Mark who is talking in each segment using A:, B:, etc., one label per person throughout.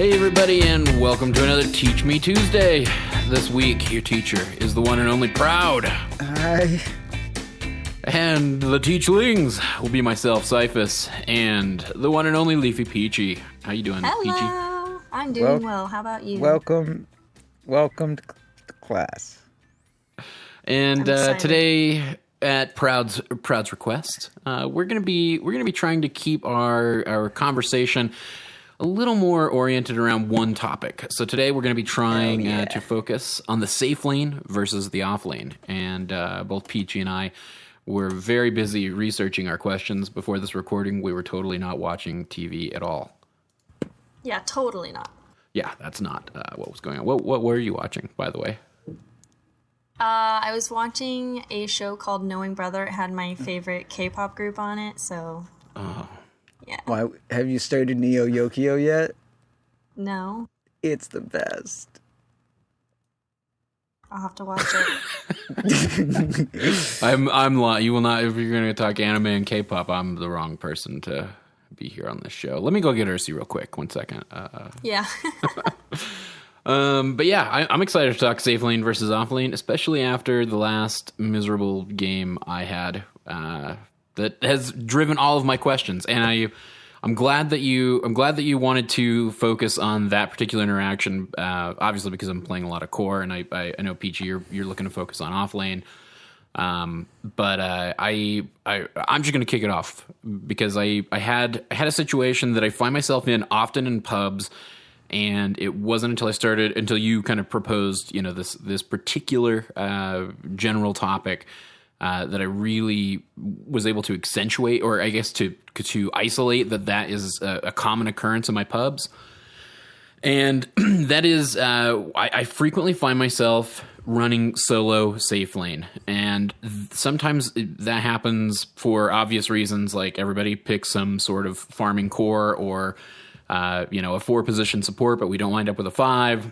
A: Hey everybody, and welcome to another Teach Me Tuesday. This week, your teacher is the one and only Proud.
B: Hi.
A: And the teachlings will be myself, Cyphus, and the one and only LeafyPeachy. How you doing,
C: Hello.
A: Peachy?
C: I'm doing well. How about you?
B: Welcome to class.
A: And today, at Proud's request, we're gonna be trying to keep our conversation a little more oriented around one topic. So today we're going to be trying to focus on the safe lane versus the off lane. And both Peachy and I were very busy researching our questions before this recording. We were totally not watching TV at all.
C: Yeah, totally not.
A: Yeah, that's not what was going on. What were you watching, by the way?
C: I was watching a show called Knowing Brother. It had my favorite K-pop group on it, so...
A: Oh.
C: Yeah.
B: Why have you started Neo Yokio yet?
C: No.
B: It's the best.
C: I'll have to watch it.
A: You will not, if you're going to talk anime and K-pop, I'm the wrong person to be here on this show. Let me go get Ursi real quick. 1 second.
C: Yeah.
A: But yeah, I'm excited to talk safe lane versus off lane, especially after the last miserable game I had that has driven all of my questions. And I'm glad that you wanted to focus on that particular interaction. Obviously, because I'm playing a lot of core, and I know Peachy, you're looking to focus on off lane. But I'm just going to kick it off because I had a situation that I find myself in often in pubs. And it wasn't until you kind of proposed, this particular general topic that I really was able to accentuate, or I guess to isolate that is a common occurrence in my pubs. And that is, I frequently find myself running solo safe lane. And sometimes that happens for obvious reasons, like everybody picks some sort of farming core or a 4-position support, but we don't wind up with a 5.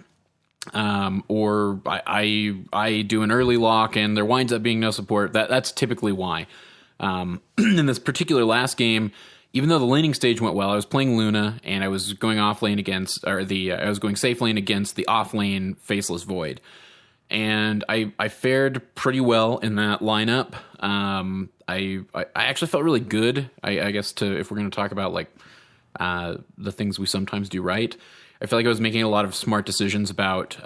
A: Or I do an early lock and there winds up being no support. That's typically why. In this particular last game, even though the laning stage went well, I was playing Luna and I was going off lane I was going safe lane against the off lane Faceless Void. And I fared pretty well in that lineup. I actually felt really good. I guess if we're going to talk about like the things we sometimes do right, I feel like I was making a lot of smart decisions about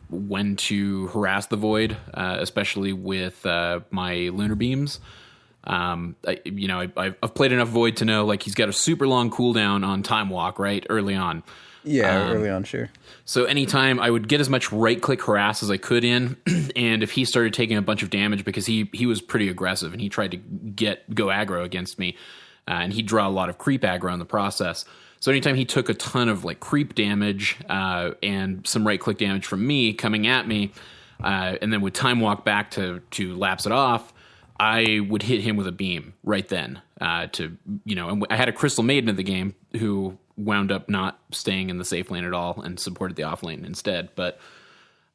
A: when to harass the Void, especially with my lunar beams. I've played enough Void to know like he's got a super long cooldown on time walk right early on.
B: Yeah, early on, sure. So
A: anytime I would get as much right-click harass as I could in, and if he started taking a bunch of damage because he was pretty aggressive and he tried to go aggro against me, and he'd draw a lot of creep aggro in the process. So anytime he took a ton of like creep damage and some right-click damage from me coming at me, and then would time walk back to lapse it off, I would hit him with a beam right then. And I had a Crystal Maiden in the game who wound up not staying in the safe lane at all and supported the off lane instead. But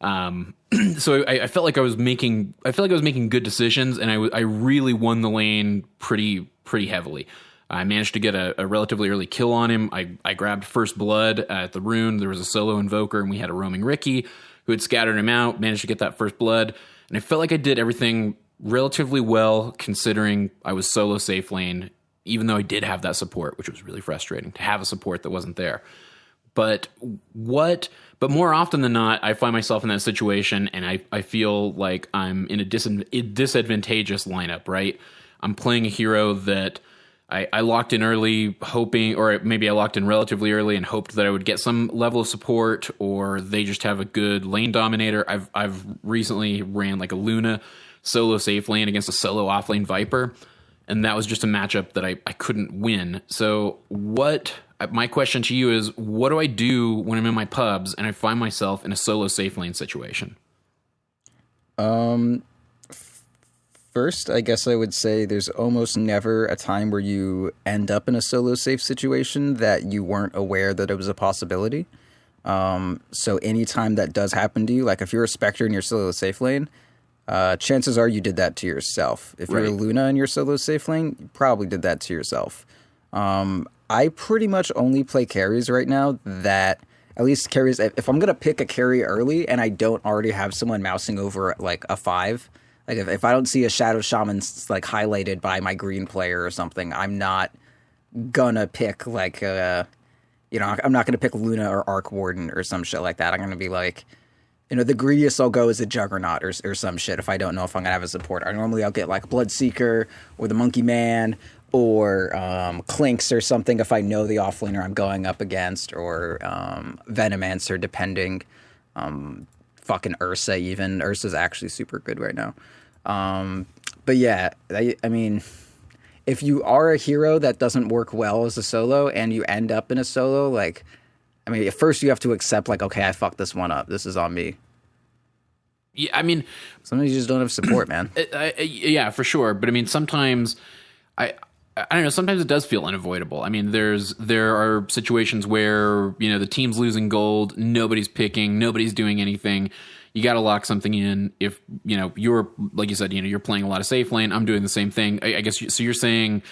A: so I felt like I was making good decisions, and I really won the lane pretty heavily. I managed to get a relatively early kill on him. I grabbed first blood at the rune. There was a solo invoker, and we had a roaming Ricky who had scattered him out, managed to get that first blood. And I felt like I did everything relatively well considering I was solo safe lane, even though I did have that support, which was really frustrating to have a support that wasn't there. But more often than not, I find myself in that situation, and I feel like I'm in a disadvantageous lineup, right? I'm playing a hero that I locked in early hoping, or maybe I locked in relatively early and hoped that I would get some level of support, or they just have a good lane dominator. I've recently ran like a Luna solo safe lane against a solo off lane Viper, and that was just a matchup that I couldn't win. So my question to you is, what do I do when I'm in my pubs and I find myself in a solo safe lane situation?
B: First, I guess I would say there's almost never a time where you end up in a solo safe situation that you weren't aware that it was a possibility. So anytime that does happen to you, like if you're a Spectre in your solo safe lane, chances are you did that to yourself. If you're a Luna in your solo safe lane, you probably did that to yourself. I pretty much only play carries right now that at least carries. If I'm gonna pick a carry early and I don't already have someone mousing over like a 5, like if I don't see a Shadow Shaman like highlighted by my green player or something, I'm not gonna pick like I'm not gonna pick Luna or Arc Warden or some shit like that. I'm gonna be like, the greediest I'll go is a Juggernaut or some shit if I don't know if I'm gonna have a support. I'll get like Bloodseeker or the Monkey Man or Clinks or something if I know the offlaner I'm going up against, or Venomancer depending. Fucking Ursa even. Ursa's actually super good right now. But yeah, I mean, if you are a hero that doesn't work well as a solo and you end up in a solo, like, I mean, at first you have to accept, like, okay, I fucked this one up. This is on me.
A: Yeah, I mean,
B: sometimes you just don't have support, man.
A: Yeah, for sure. But I mean, sometimes I don't know. Sometimes it does feel unavoidable. I mean, there are situations where the team's losing gold, nobody's picking, nobody's doing anything. You got to lock something in. If you're like you said, you're playing a lot of safe lane. I'm doing the same thing. I guess so. You're saying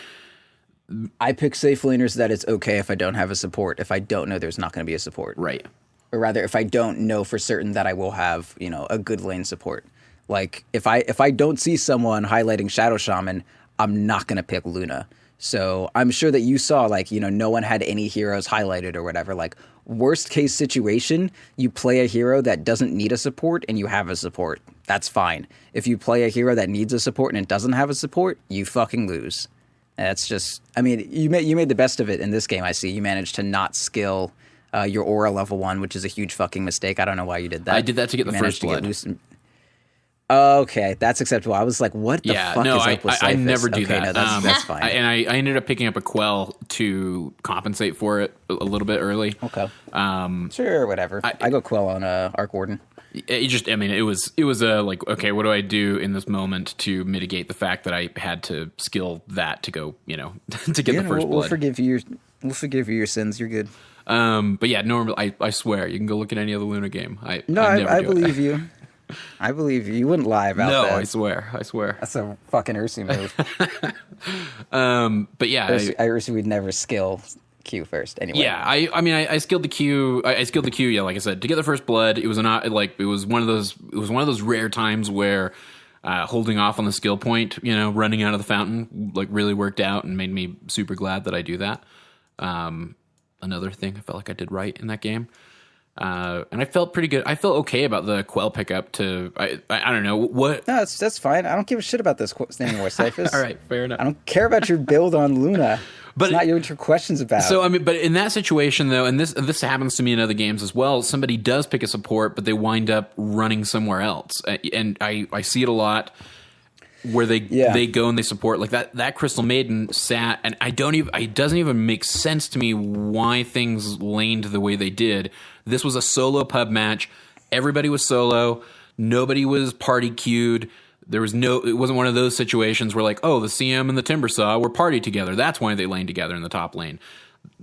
B: I pick safe laners that it's okay if I don't have a support. If I don't know there's not going to be a support,
A: right?
B: Or rather, if I don't know for certain that I will have a good lane support. Like if I don't see someone highlighting Shadow Shaman, I'm not going to pick Luna. So I'm sure that you saw, like, no one had any heroes highlighted or whatever. Like, worst case situation, you play a hero that doesn't need a support and you have a support. That's fine. If you play a hero that needs a support and it doesn't have a support, you fucking lose. That's just, I mean, you made the best of it in this game, I see. You managed to not skill your aura level 1, which is a huge fucking mistake. I don't know why you did that.
A: I did that to get the first blood.
B: Okay, that's acceptable. I was like, what the fuck is up with Cyphus?
A: I never do that.
B: No, that's fine.
A: I ended up picking up a Quell to compensate for it a little bit early.
B: Okay. Sure, whatever. I go Quell on Arc Warden.
A: It was a like, okay, what do I do in this moment to mitigate the fact that I had to skill that to go, to get the first blood.
B: We'll forgive you your sins. You're good.
A: But yeah, normally I swear you can go look at any other Luna game. I
B: believe you. I believe you. You wouldn't lie about that.
A: No, I swear.
B: That's a fucking Ursi move.
A: But yeah,
B: Ursi would never skill Q first anyway.
A: Yeah, I skilled the Q. I skilled the Q. Yeah, like I said, to get the first blood. It was one of those rare times where holding off on the skill point, running out of the fountain, like really worked out and made me super glad that I do that. Another thing I felt like I did right in that game. And I felt pretty good. I felt okay about the Quell pickup to, I don't know what.
B: No, that's fine. I don't give a shit about this anymore, Cyphus.
A: All right, fair enough.
B: I don't care about your build on Luna. But it's not your questions about.
A: So, but in that situation though, and this happens to me in other games as well, somebody does pick a support, but they wind up running somewhere else. And I see it a lot where they go and they support like that Crystal Maiden sat, and it doesn't even make sense to me why things laned the way they did. This was a solo pub match. Everybody was solo. Nobody was party queued. It wasn't one of those situations where like, oh, the CM and the Timbersaw were party together. That's why they laned together in the top lane.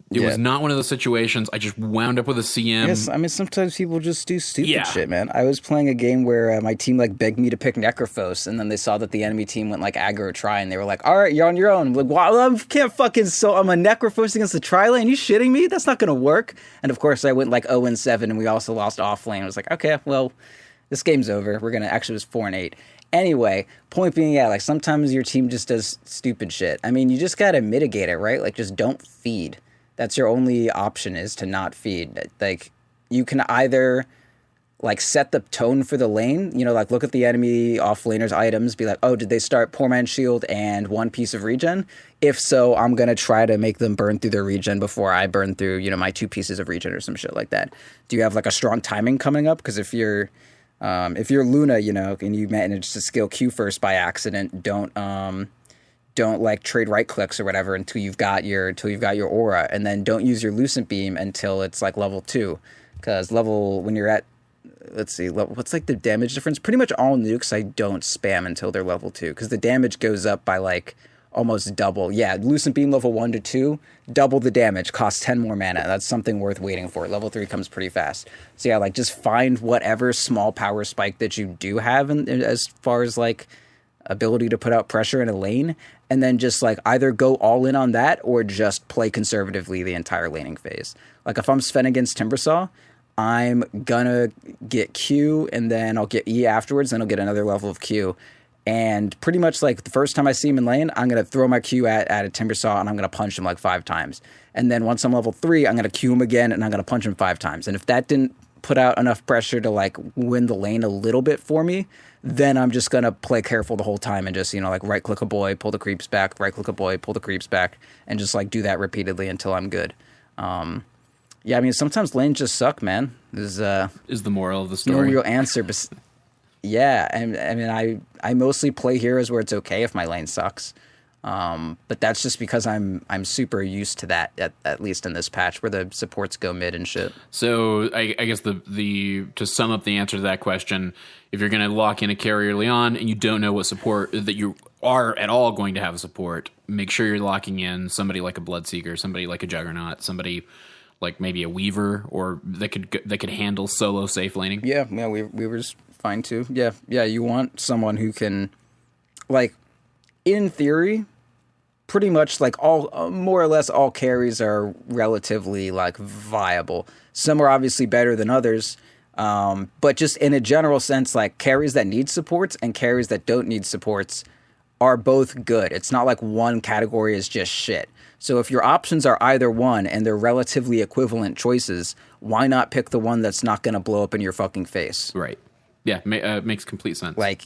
A: It was not one of those situations. I just wound up with a CM.
B: Yes, I mean, sometimes people just do stupid shit, man. I was playing a game where my team like begged me to pick Necrophos, and then they saw that the enemy team went like aggro tri, and they were like, all right, you're on your own. I'm like, wow, I'm a Necrophos against the tri lane? You shitting me? That's not going to work. And of course, I went like 0-7, and we also lost Offlane. I was like, okay, well, this game's over. We're going to actually, it was 4-8. Anyway, point being, like sometimes your team just does stupid shit. I mean, you just got to mitigate it, right? Like just don't feed. That's your only option, is to not feed. Like, you can either, like, set the tone for the lane, like, look at the enemy offlaner's items, be like, oh, did they start Poor Man's Shield and 1 piece of regen? If so, I'm going to try to make them burn through their regen before I burn through, my 2 pieces of regen or some shit like that. Do you have, like, a strong timing coming up? Because if you're Luna, and you manage to skill Q first by accident, don't like trade right clicks or whatever until you've got your aura, and then don't use your Lucent Beam until it's like level 2, because when you're at, let's see, what's like the damage difference? Pretty much all nukes I don't spam until they're level 2, because the damage goes up by like almost double. Yeah, Lucent Beam level 1 to 2, double the damage, costs 10 more mana. That's something worth waiting for. Level 3 comes pretty fast. So yeah, like just find whatever small power spike that you do have, as far as like ability to put out pressure in a lane, and then just like either go all in on that or just play conservatively the entire laning phase. Like if I'm Sven against Timbersaw, I'm gonna get Q and then I'll get E afterwards, then I'll get another level of Q. And pretty much like the first time I see him in lane, I'm gonna throw my Q at a Timbersaw and I'm gonna punch him like 5 times. And then once I'm level 3, I'm gonna Q him again and I'm gonna punch him 5 times. And if that didn't put out enough pressure to like win the lane a little bit for me, then I'm just gonna play careful the whole time and just, you know, like right click a boy, pull the creeps back, right click a boy, pull the creeps back, and just like do that repeatedly until I'm good. Yeah, I mean sometimes lanes just suck, man. Is the
A: moral of the
B: no
A: story.
B: real answer, but yeah, and I mean I mostly play heroes where it's okay if my lane sucks. But that's just because I'm super used to that, at least in this patch where the supports go mid and shit.
A: So I guess the to sum up the answer to that question, if you're going to lock in a carry early on and you don't know what support that you are at all going to have a support, make sure you're locking in somebody like a Bloodseeker, somebody like a Juggernaut, somebody like maybe a Weaver, or that could handle solo safe laning.
B: Yeah, Weaver's fine too. Yeah, you want someone who can, like, in theory, pretty much like all more or less all carries are relatively like viable. Some are obviously better than others, but just in a general sense, like carries that need supports and carries that don't need supports are both good. It's not like one category is just shit. So if your options are either one and they're relatively equivalent choices, why not pick the one that's not going to blow up in your fucking face?
A: Right. Yeah, makes complete sense.
B: Like,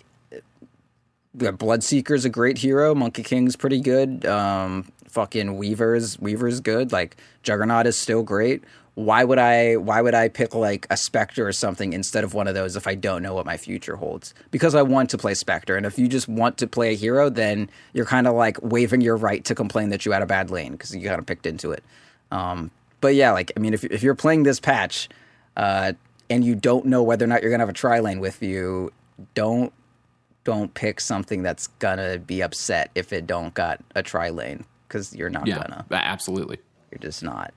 B: Bloodseeker's a great hero. Monkey King's pretty good. Fucking Weaver's good. Like, Juggernaut is still great. Why would I pick like a Spectre or something instead of one of those if I don't know what my future holds? Because I want to play Spectre, and if you just want to play a hero, then you're kind of like waiving your right to complain that you had a bad lane because you kind of picked into it. But yeah, like, I mean, if you're playing this patch and you don't know whether or not you're gonna have a tri lane with you, don't pick something that's gonna be upset if it don't got a tri lane, because you're not gonna.
A: Absolutely.
B: You're just not.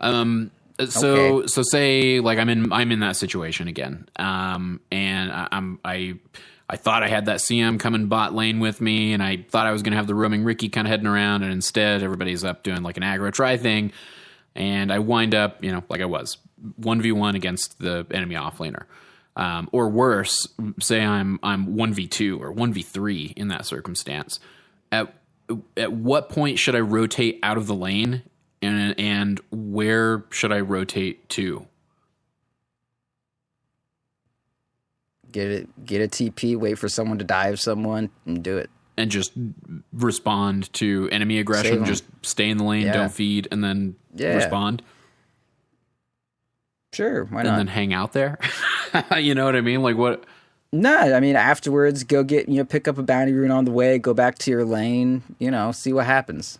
A: So say like I'm in that situation again, and I thought I had that CM coming bot lane with me, and I thought I was gonna have the roaming Ricky kind of heading around, and instead everybody's up doing like an aggro try thing, and I wind up, you know, like I was 1v1 against the enemy offlaner, or worse, say I'm 1v2 or 1v3 in that circumstance. At what point should I rotate out of the lane? And where should I rotate to?
B: Get a TP, wait for someone to dive someone, and do it.
A: And just respond to enemy aggression. Just stay in the lane, don't feed, and then respond.
B: Sure, why
A: not? And then hang out there. You know what I mean? Like what?
B: Nah, I mean afterwards, go get, pick up a bounty rune on the way, go back to your lane, see what happens.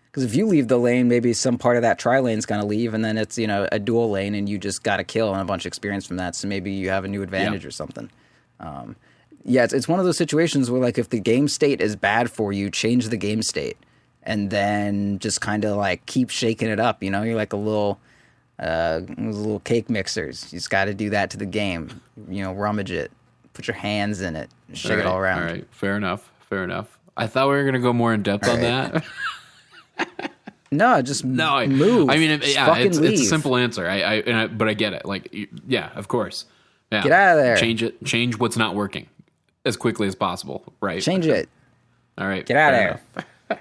B: Because if you leave the lane, maybe some part of that tri-lane's going to leave, and then it's, a dual lane, and you just got a kill and a bunch of experience from that, so maybe you have a new advantage or something. It's one of those situations where, like, if the game state is bad for you, change the game state, and then just kind of, like, keep shaking it up, You're like a little cake mixers. You just got to do that to the game. Rummage it. Put your hands in it. Shake it all around.
A: All right, fair enough. I thought we were going to go more in depth on that.
B: No, just move.
A: I mean, it's a simple answer. But I get it. Like, of course. Yeah.
B: Get out of there.
A: Change it. Change what's not working as quickly as possible. Right.
B: Change it.
A: All right.
B: Get out of there.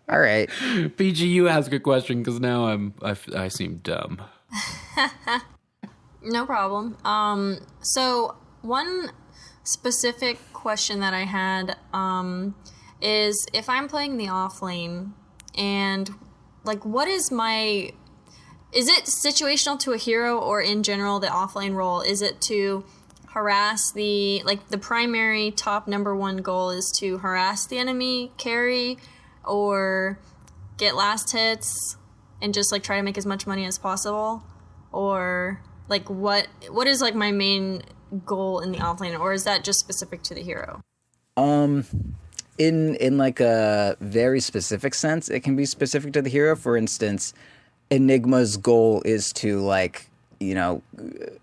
B: All right.
A: PG, you ask a question because now I seem dumb.
C: No problem. So one specific question that I had is if I'm playing the offlane, and like, is it situational to a hero, or in general the offlane role? Is it to harass the primary top number one goal is to harass the enemy carry or get last hits and just like try to make as much money as possible? Or like what is like my main goal in the offlane, or is that just specific to the hero?
B: In like a very specific sense, it can be specific to the hero. For instance, Enigma's goal is to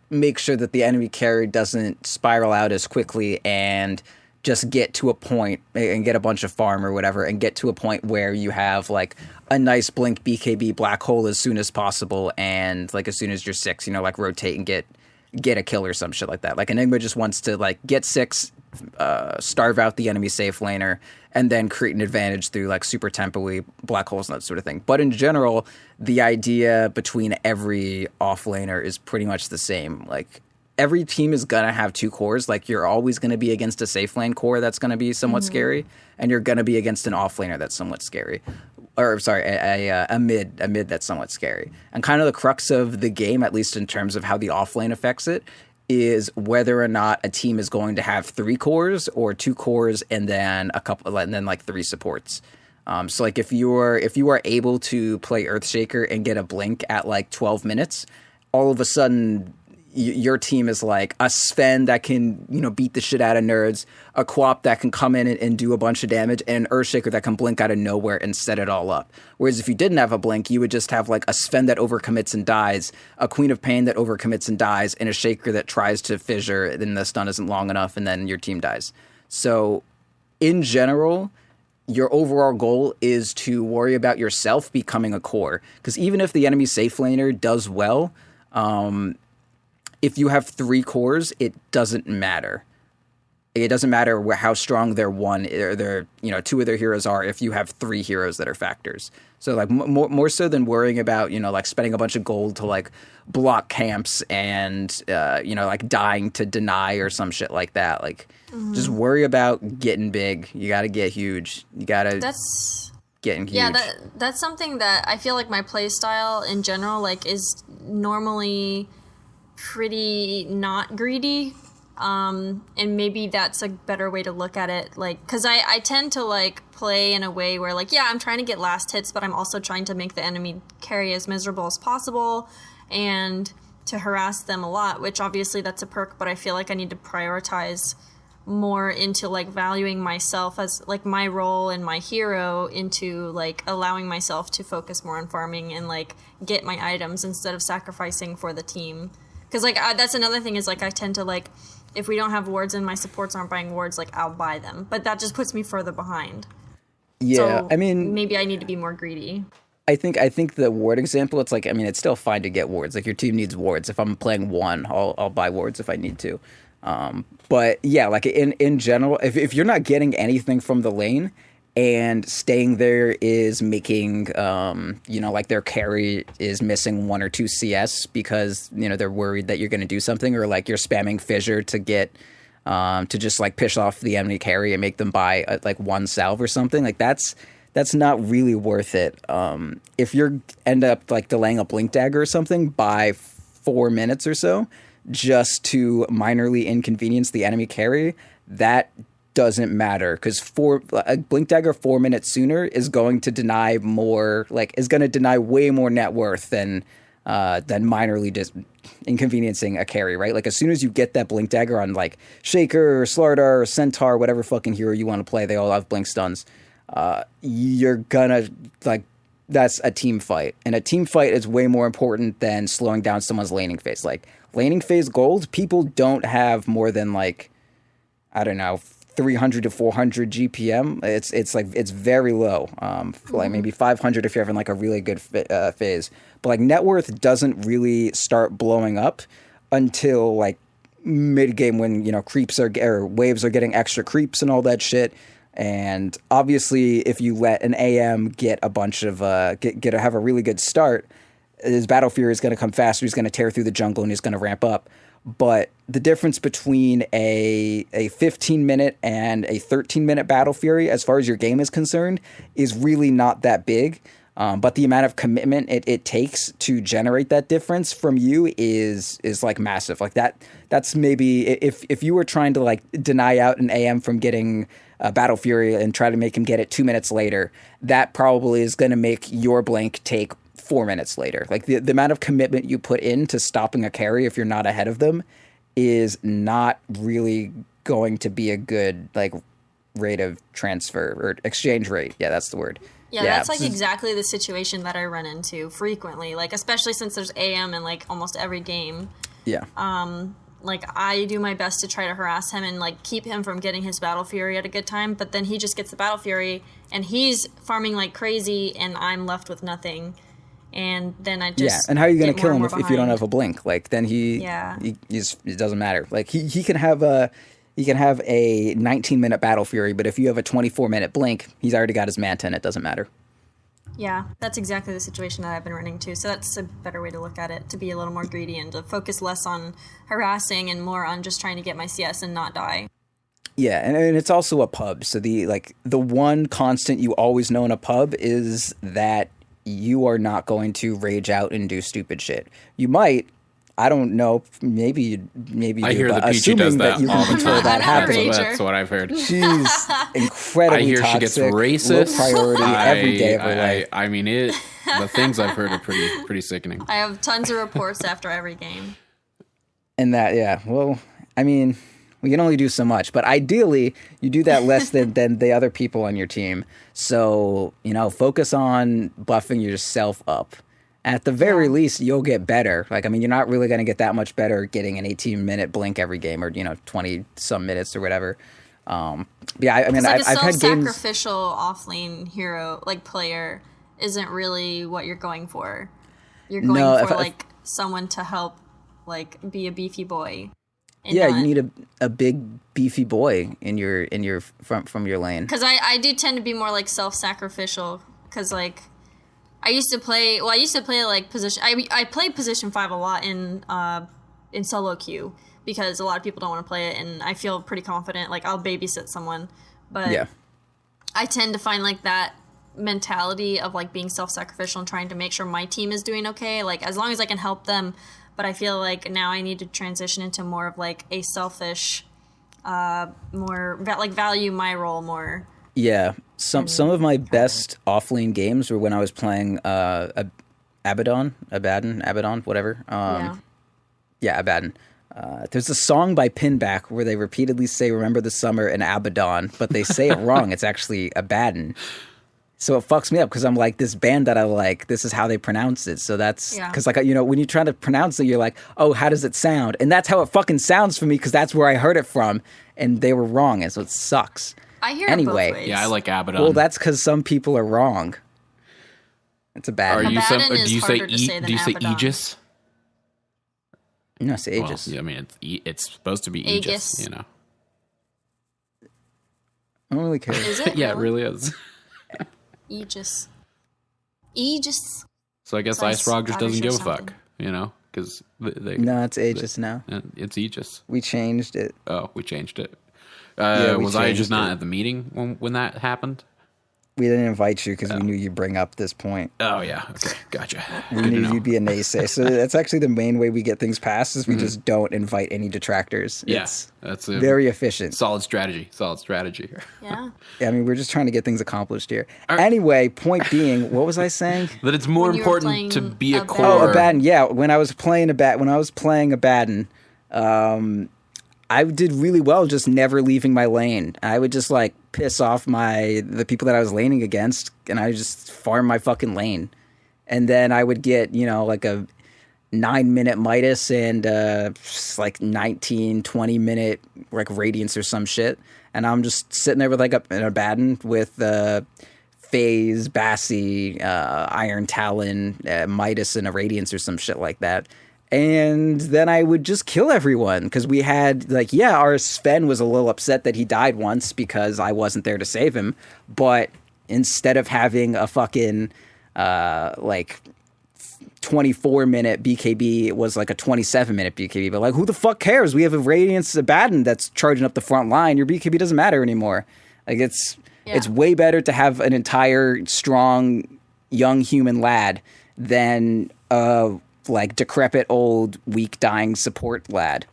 B: make sure that the enemy carry doesn't spiral out as quickly and just get to a point and get a bunch of farm or whatever and get to a point where you have like a nice blink BKB black hole as soon as possible, and like as soon as you're 6, like rotate and get a kill or some shit like that. Like Enigma just wants to like get 6, starve out the enemy safe laner, and then create an advantage through like super tempo-y black holes and that sort of thing. But in general, the idea between every offlaner is pretty much the same. Like every team is gonna have 2 cores. Like you're always gonna be against a safe lane core that's gonna be somewhat scary, and you're gonna be against an offlaner that's somewhat scary. Or sorry, a mid that's somewhat scary. And kind of the crux of the game, at least in terms of how the offlane affects it, is whether or not a team is going to have 3 cores or 2 cores and then like 3 supports. So like if you are able to play Earthshaker and get a blink at like 12 minutes, all of a sudden your team is like a Sven that can, beat the shit out of nerds, a Quap that can come in and do a bunch of damage, and an Earthshaker that can blink out of nowhere and set it all up. Whereas if you didn't have a blink, you would just have like a Sven that overcommits and dies, a Queen of Pain that overcommits and dies, and a Shaker that tries to fissure, then the stun isn't long enough, and then your team dies. So in general, your overall goal is to worry about yourself becoming a core. Because even if the enemy safe laner does well, if you have 3 cores, it doesn't matter. It doesn't matter how strong their 2 of their heroes are if you have 3 heroes that are factors. So like more so than worrying about, like spending a bunch of gold to like block camps and, like dying to deny or some shit like that. Like just worry about getting big. You got to get huge. You got to getting huge.
C: Yeah, that's something that I feel like my play style in general like is normally pretty not greedy, and maybe that's a better way to look at it, like because I tend to like play in a way where like I'm trying to get last hits, but I'm also trying to make the enemy carry as miserable as possible and to harass them a lot, which obviously that's a perk, but I feel like I need to prioritize more into like valuing myself as like my role and my hero, into like allowing myself to focus more on farming and like get my items instead of sacrificing for the team. Because, like, that's another thing is, like, I tend to, like, if we don't have wards and my supports aren't buying wards, like, I'll buy them. But that just puts me further behind.
B: Yeah,
C: so
B: I mean...
C: maybe I need to be more greedy.
B: I think the ward example, it's like, I mean, it's still fine to get wards. Like, your team needs wards. If I'm playing 1, I'll buy wards if I need to. But, yeah, like, in general, if you're not getting anything from the lane and staying there is making, like their carry is missing 1 or 2 CS because, they're worried that you're going to do something, or like you're spamming fissure to get, to just like piss off the enemy carry and make them buy like 1 salve or something. Like that's not really worth it. If you end up like delaying a blink dagger or something by 4 minutes or so, just to minorly inconvenience the enemy carry, that doesn't matter, because a blink dagger 4 minutes sooner is going to deny way more net worth than minorly just inconveniencing a carry, right? Like as soon as you get that blink dagger on like Shaker or Slardar or Centaur, whatever fucking hero you want to play, they all have blink stuns. You're gonna like, that's a team fight, and a team fight is way more important than slowing down someone's laning phase. Like laning phase gold, people don't have more than like, I don't know, 300 to 400 GPM. It's very low. Like maybe 500 if you're having like a really good phase. But like net worth doesn't really start blowing up until like mid game, when creeps or waves are getting extra creeps and all that shit. And obviously, if you let an AM get a bunch of have a really good start, his Battle Fury is going to come faster. He's going to tear through the jungle and he's going to ramp up. But the difference between a 15-minute and a 13-minute Battle Fury, as far as your game is concerned, is really not that big. But the amount of commitment it takes to generate that difference from you is like massive. Like that's maybe if you were trying to like deny out an AM from getting a Battle Fury and try to make him get it 2 minutes later, that probably is going to make your blink take 4 minutes later. Like the amount of commitment you put into stopping a carry if you're not ahead of them is not really going to be a good like rate of transfer or exchange rate. Yeah, that's the word.
C: Yeah, that's like exactly the situation that I run into frequently, like especially since there's AM in like almost every game.
B: Yeah.
C: like I do my best to try to harass him and like keep him from getting his Battle Fury at a good time, but then he just gets the Battle Fury and he's farming like crazy and I'm left with nothing. And then I just
B: and how are you going to kill him if you don't have a blink? Like then he it doesn't matter. Like he can have a 19-minute Battle Fury, but if you have a 24-minute blink, he's already got his Manta and it doesn't matter.
C: Yeah, that's exactly the situation that I've been running too. So that's a better way to look at it, to be a little more greedy and to focus less on harassing and more on just trying to get my CS and not die.
B: Yeah, and it's also a pub. So the one constant you always know in a pub is that you are not going to rage out and do stupid shit. You might. I don't know. Maybe you
A: I
B: do,
A: hear
B: but
A: that Peachy
B: assuming
A: does
B: that you can control that happening.
A: That's what I've heard.
B: She's incredibly
A: I hear
B: toxic,
A: she gets racist.
B: low priority every day of her life.
A: I mean, the things I've heard are pretty sickening.
C: I have tons of reports after every game.
B: And that, yeah, well, I mean, we can only do so much, but ideally, you do that less than the other people on your team. So, focus on buffing yourself up. At the very least, you'll get better. Like, I mean, you're not really going to get that much better getting an 18-minute blink every game or, 20-some minutes or whatever. Yeah, I mean,
C: like
B: I've had games...
C: sacrificial offlane hero, like, player isn't really what you're going for. You're going for someone to help, like, be a beefy boy.
B: Yeah, you need a big beefy boy in your from your lane.
C: Because I do tend to be more, like, self-sacrificial. Because, like... I used to play like position. I played position 5 a lot in solo queue because a lot of people don't want to play it, and I feel pretty confident. Like I'll babysit someone, but I tend to find like that mentality of like being self-sacrificial and trying to make sure my team is doing okay. Like as long as I can help them, but I feel like now I need to transition into more of like a selfish, more value my role more.
B: Yeah, some of my best offlane games were when I was playing Abaddon, whatever. Abaddon. There's a song by Pinback where they repeatedly say "Remember the Summer" and Abaddon, but they say it wrong. It's actually Abaddon. So it fucks me up because I'm like, this band that I like, this is how they pronounce it. So that's because like when you try to pronounce it, you're like, oh, how does it sound? And that's how it fucking sounds for me because that's where I heard it from, and they were wrong, and so it sucks.
C: I hear it both ways.
A: Yeah, I like Abaddon.
B: Well, that's because some people are wrong. It's a bad.
C: Do you say
A: Aegis?
B: No, I say Aegis.
A: Well, I mean, it's supposed to be Aegis.
B: I don't really care.
C: Is it?
A: Yeah, it really is.
C: Aegis.
A: So I guess Ice Frog just doesn't give a fuck, because
B: no, it's Aegis now.
A: It's Aegis.
B: We changed it.
A: Oh, we changed it. Was I just not at the meeting when that happened?
B: We didn't invite you because we knew you'd bring up this point.
A: Oh, yeah. Okay. Gotcha.
B: We knew you'd be a naysay. So that's actually the main way we get things passed is we just don't invite any detractors.
A: Yes. Yeah, that's
B: very efficient.
A: Solid strategy.
C: Yeah.
B: I mean, we're just trying to get things accomplished here. Anyway, point being, what was I saying?
A: That it's more important to be a core.
B: Oh, Abaddon. Yeah, when I was playing Abaddon, I did really well just never leaving my lane. I would just like piss off the people that I was laning against, and I would just farm my fucking lane. And then I would get, like a 9-minute Midas and like 19, 20-minute like Radiance or some shit. And I'm just sitting there with like an Abaddon with FaZe, Bassi, Iron Talon, Midas, and a Radiance or some shit like that. And then I would just kill everyone because we had our Sven was a little upset that he died once because I wasn't there to save him. But instead of having a fucking 24-minute BKB, it was like a 27-minute BKB. But like, who the fuck cares? We have a Radiance Abaddon that's charging up the front line. Your BKB doesn't matter anymore. Like it's way better to have an entire strong young human lad than decrepit, old, weak, dying support lad.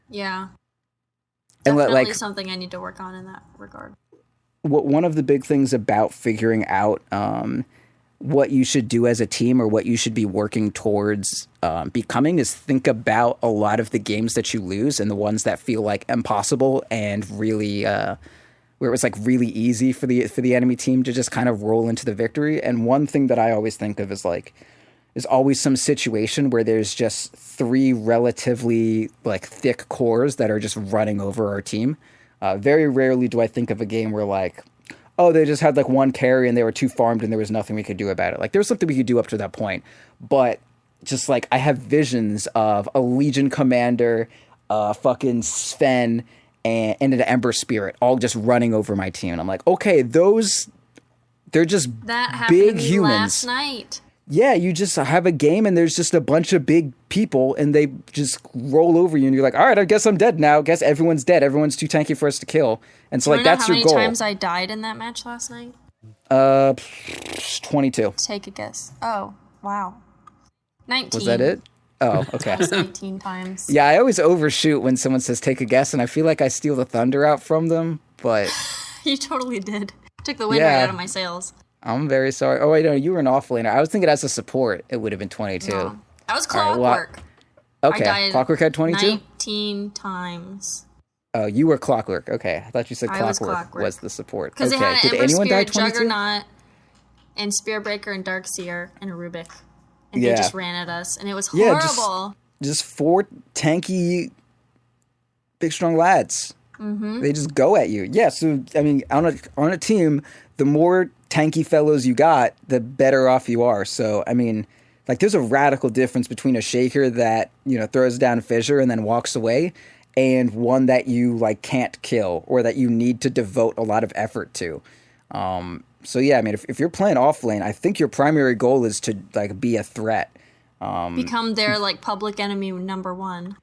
C: Yeah.
B: And
C: definitely something I need to work on in that regard.
B: One of the big things about figuring out what you should do as a team or what you should be working towards becoming is think about a lot of the games that you lose and the ones that feel like impossible and really where it was like really easy for the enemy team to just kind of roll into the victory. And one thing that I always think of is like, there's always some situation where there's just 3 relatively like thick cores that are just running over our team. Very rarely do I think of a game where like, oh, they just had like 1 carry and they were too farmed and there was nothing we could do about it. Like there was something we could do up to that point, but just like I have visions of a Legion commander, fucking Sven, and an Ember Spirit all just running over my team, and I'm like, okay, they're just
C: that happened
B: big
C: to me
B: humans.
C: last night.
B: Yeah, you just have a game and there's just a bunch of big people and they just roll over you and you're like, all right, I guess I'm dead now. Guess everyone's dead. Everyone's too tanky for us to kill. And so like that's your goal.
C: How many times I died in that match last night?
B: 22.
C: Take a guess. Oh, wow. 19.
B: Was that it? Oh, okay.
C: 18 times.
B: Yeah, I always overshoot when someone says take a guess and I feel like I steal the thunder out from them, but
C: You totally did. Took the wind right out of my sails.
B: I'm very sorry. Oh, wait, no, you were an offlaner. I was thinking as a support, it would have been 22.
C: No. I was
B: All right,
C: Clockwork.
B: Okay,
C: I died
B: Clockwork had 22?
C: 19 times.
B: Oh, you were Clockwork. Okay, I thought you said
C: I was
B: Clockwork
C: Clockwork.
B: was the support.
C: Because
B: Okay,
C: it had an
B: did
C: Ember
B: anyone die
C: Spirit,
B: 22?
C: Juggernaut, and Spearbreaker, and Darkseer, and a Rubik. And they
B: Yeah.
C: just ran at us, and it was
B: Yeah,
C: horrible.
B: Just 4 tanky, big, strong lads. Mm-hmm. They just go at you. Yeah, so, I mean, on a team, the more tanky fellows you got, the better off you are. So, I mean, like, there's a radical difference between a shaker that, you know, throws down fissure and then walks away, and one that you, like, can't kill or that you need to devote a lot of effort to. So, yeah, I mean, if you're playing offlane, I think your primary goal is to, like, be a threat.
C: Become their, like, public enemy number 1.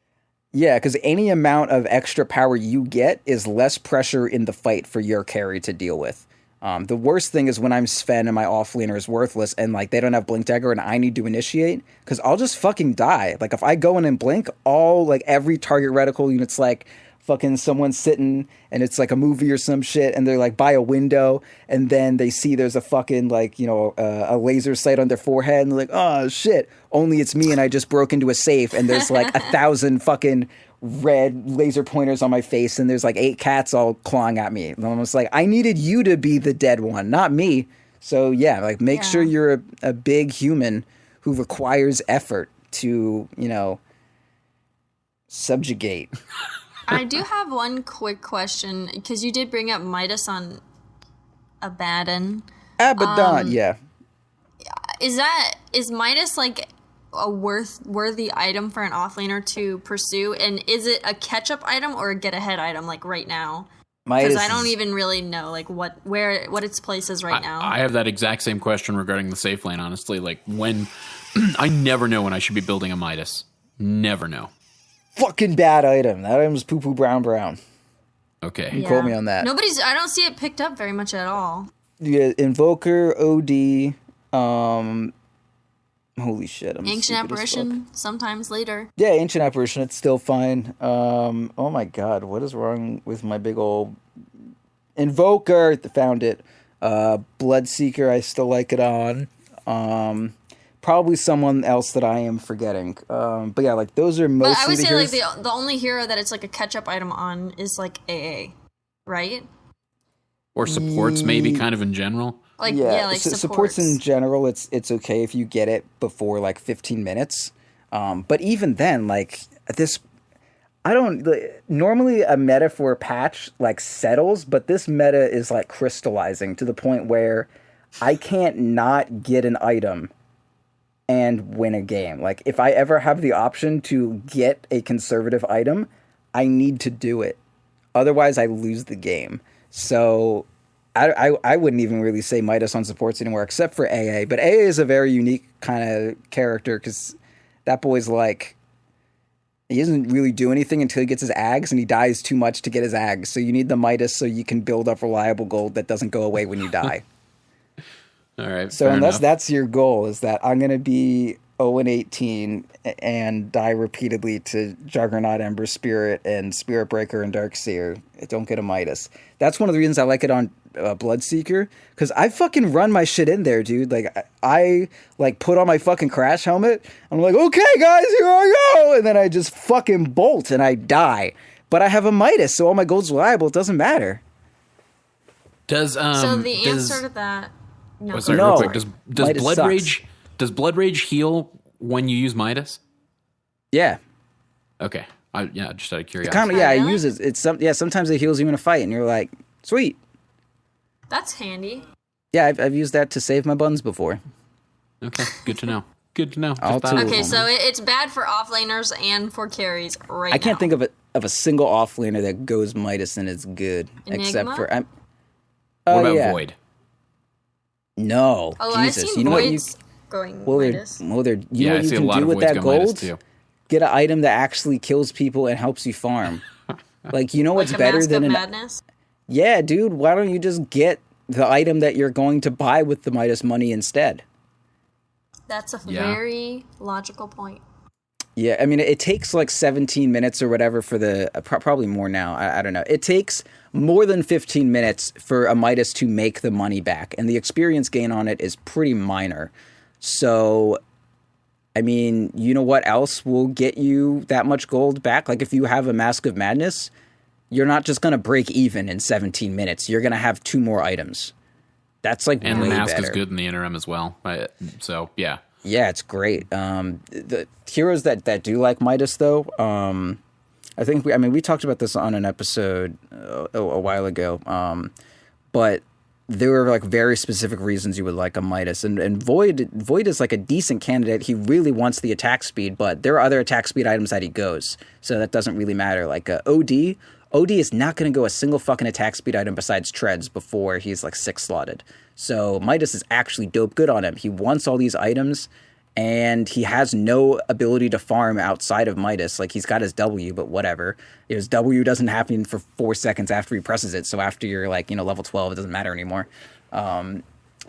B: Yeah, because any amount of extra power you get is less pressure in the fight for your carry to deal with. The worst thing is when I'm Sven and my offlaner is worthless and like they don't have Blink Dagger and I need to initiate, because I'll just fucking die. Like if I go in and blink, every target reticle unit's like fucking someone sitting and it's like a movie or some shit and they're like by a window and then they see there's a fucking like, you know, a laser sight on their forehead and they're like, oh shit, only it's me and I just broke into a safe and there's like 1,000 fucking red laser pointers on my face and there's like 8 cats all clawing at me. And I'm just like, I needed you to be the dead one, not me. So yeah, like make sure you're a big human who requires effort to, you know, subjugate.
C: I do have one quick question, because you did bring up Midas on Abaddon.
B: Abaddon, yeah.
C: Is Midas like a worthy item for an offlaner to pursue, and is it a catch-up item or a get-ahead item like right now? Because I don't even really know like what its place is right now.
A: I have that exact same question regarding the safe lane, honestly. Like when I never know when I should be building a Midas. Never know.
B: Fucking bad item. That item's poo-poo brown.
A: Okay.
B: You quote me on that.
C: I don't see it picked up very much at all.
B: Yeah, Invoker, OD, holy shit.
C: Ancient Apparition, sometimes later.
B: Yeah, Ancient Apparition, it's still fine. Oh my god, what is wrong with my big old Invoker? Found it. Bloodseeker, I still like it on. Probably someone else that I am forgetting. But yeah, like those are mostly.
C: But I would say like the only hero that it's like a catch-up item on is like AA, right?
A: Or supports, maybe, kind of in general.
C: Like
B: supports in general. It's okay if you get it before like 15 minutes. But even then, like this, I don't normally a meta for a patch like settles, but this meta is like crystallizing to the point where I can't not get an item and win a game. Like if I ever have the option to get a conservative item, I need to do it. Otherwise, I lose the game. So I wouldn't even really say Midas on supports anymore, except for AA. But AA is a very unique kind of character because that boy's like, he doesn't really do anything until he gets his Ags, and he dies too much to get his Ags. So you need the Midas so you can build up reliable gold that doesn't go away when you die.
A: All right.
B: So unless that's your goal, is that I'm going to be 0-18 and die repeatedly to Juggernaut, Ember Spirit, and Spirit Breaker and Darkseer. Don't get a Midas. That's one of the reasons I like it on Bloodseeker, because I fucking run my shit in there, dude. Like I like put on my fucking crash helmet. I'm like, okay, guys, here I go, and then I just fucking bolt and I die. But I have a Midas, so all my gold's reliable. It doesn't matter.
A: Does
C: so the answer to that?
A: No. Sorry, real quick. Does Blood
B: sucks.
A: Rage? Does Blood Rage heal when you use Midas?
B: Yeah.
A: Okay. Just out of curiosity.
B: Kind of, yeah,
C: Really?
B: I use it. Sometimes it heals you in a fight, and you're like, sweet.
C: That's handy.
B: Yeah, I've used that to save my buns before.
A: Okay, good to know. Good to know.
B: I'll
A: Just thought-
B: too.
C: Okay, so it's bad for offlaners and for carries right now.
B: I can't think of a single offlaner that goes Midas and it's good, except
C: Enigma?
B: for
A: What about
B: yeah.
A: Void?
B: No,
C: Oh, I've
B: Jesus,
C: seen
B: you know what you
C: Voids going
B: well,
C: Midas.
B: you
A: Yeah,
B: know
A: I
B: what you
A: see a
B: can
A: lot
B: do
A: of
B: with
A: Voids
B: that
A: go Midas
B: gold?
A: too.
B: Get an item that actually kills people and helps you farm. Like, you know what's
C: Like a
B: better
C: Mask
B: than
C: of
B: an
C: Madness?
B: Yeah, dude, why don't you just get the item that you're going to buy with the Midas money instead?
C: That's a
A: Yeah.
C: very logical point.
B: Yeah, I mean, it takes like 17 minutes or whatever for the... probably more now, I don't know. It takes more than 15 minutes for a Midas to make the money back, and the experience gain on it is pretty minor. So, I mean, you know what else will get you that much gold back? Like, if you have a Mask of Madness, you're not just going to break even in 17 minutes. You're going to have 2 more items. That's like
A: And
B: way
A: the mask
B: better.
A: is good in the interim as well. So, yeah.
B: Yeah, it's great. The heroes that do like Midas, though, I think we talked about this on an episode a while ago, but there were like very specific reasons you would like a Midas, and Void is like a decent candidate. He really wants the attack speed, but there are other attack speed items that he goes, so that doesn't really matter. Like OD is not going to go a single fucking attack speed item besides Treads before he's like 6 slotted. So Midas is actually dope good on him. He wants all these items, and he has no ability to farm outside of Midas. Like, he's got his W, but whatever. His W doesn't happen for 4 seconds after he presses it. So after you're like, level 12, it doesn't matter anymore.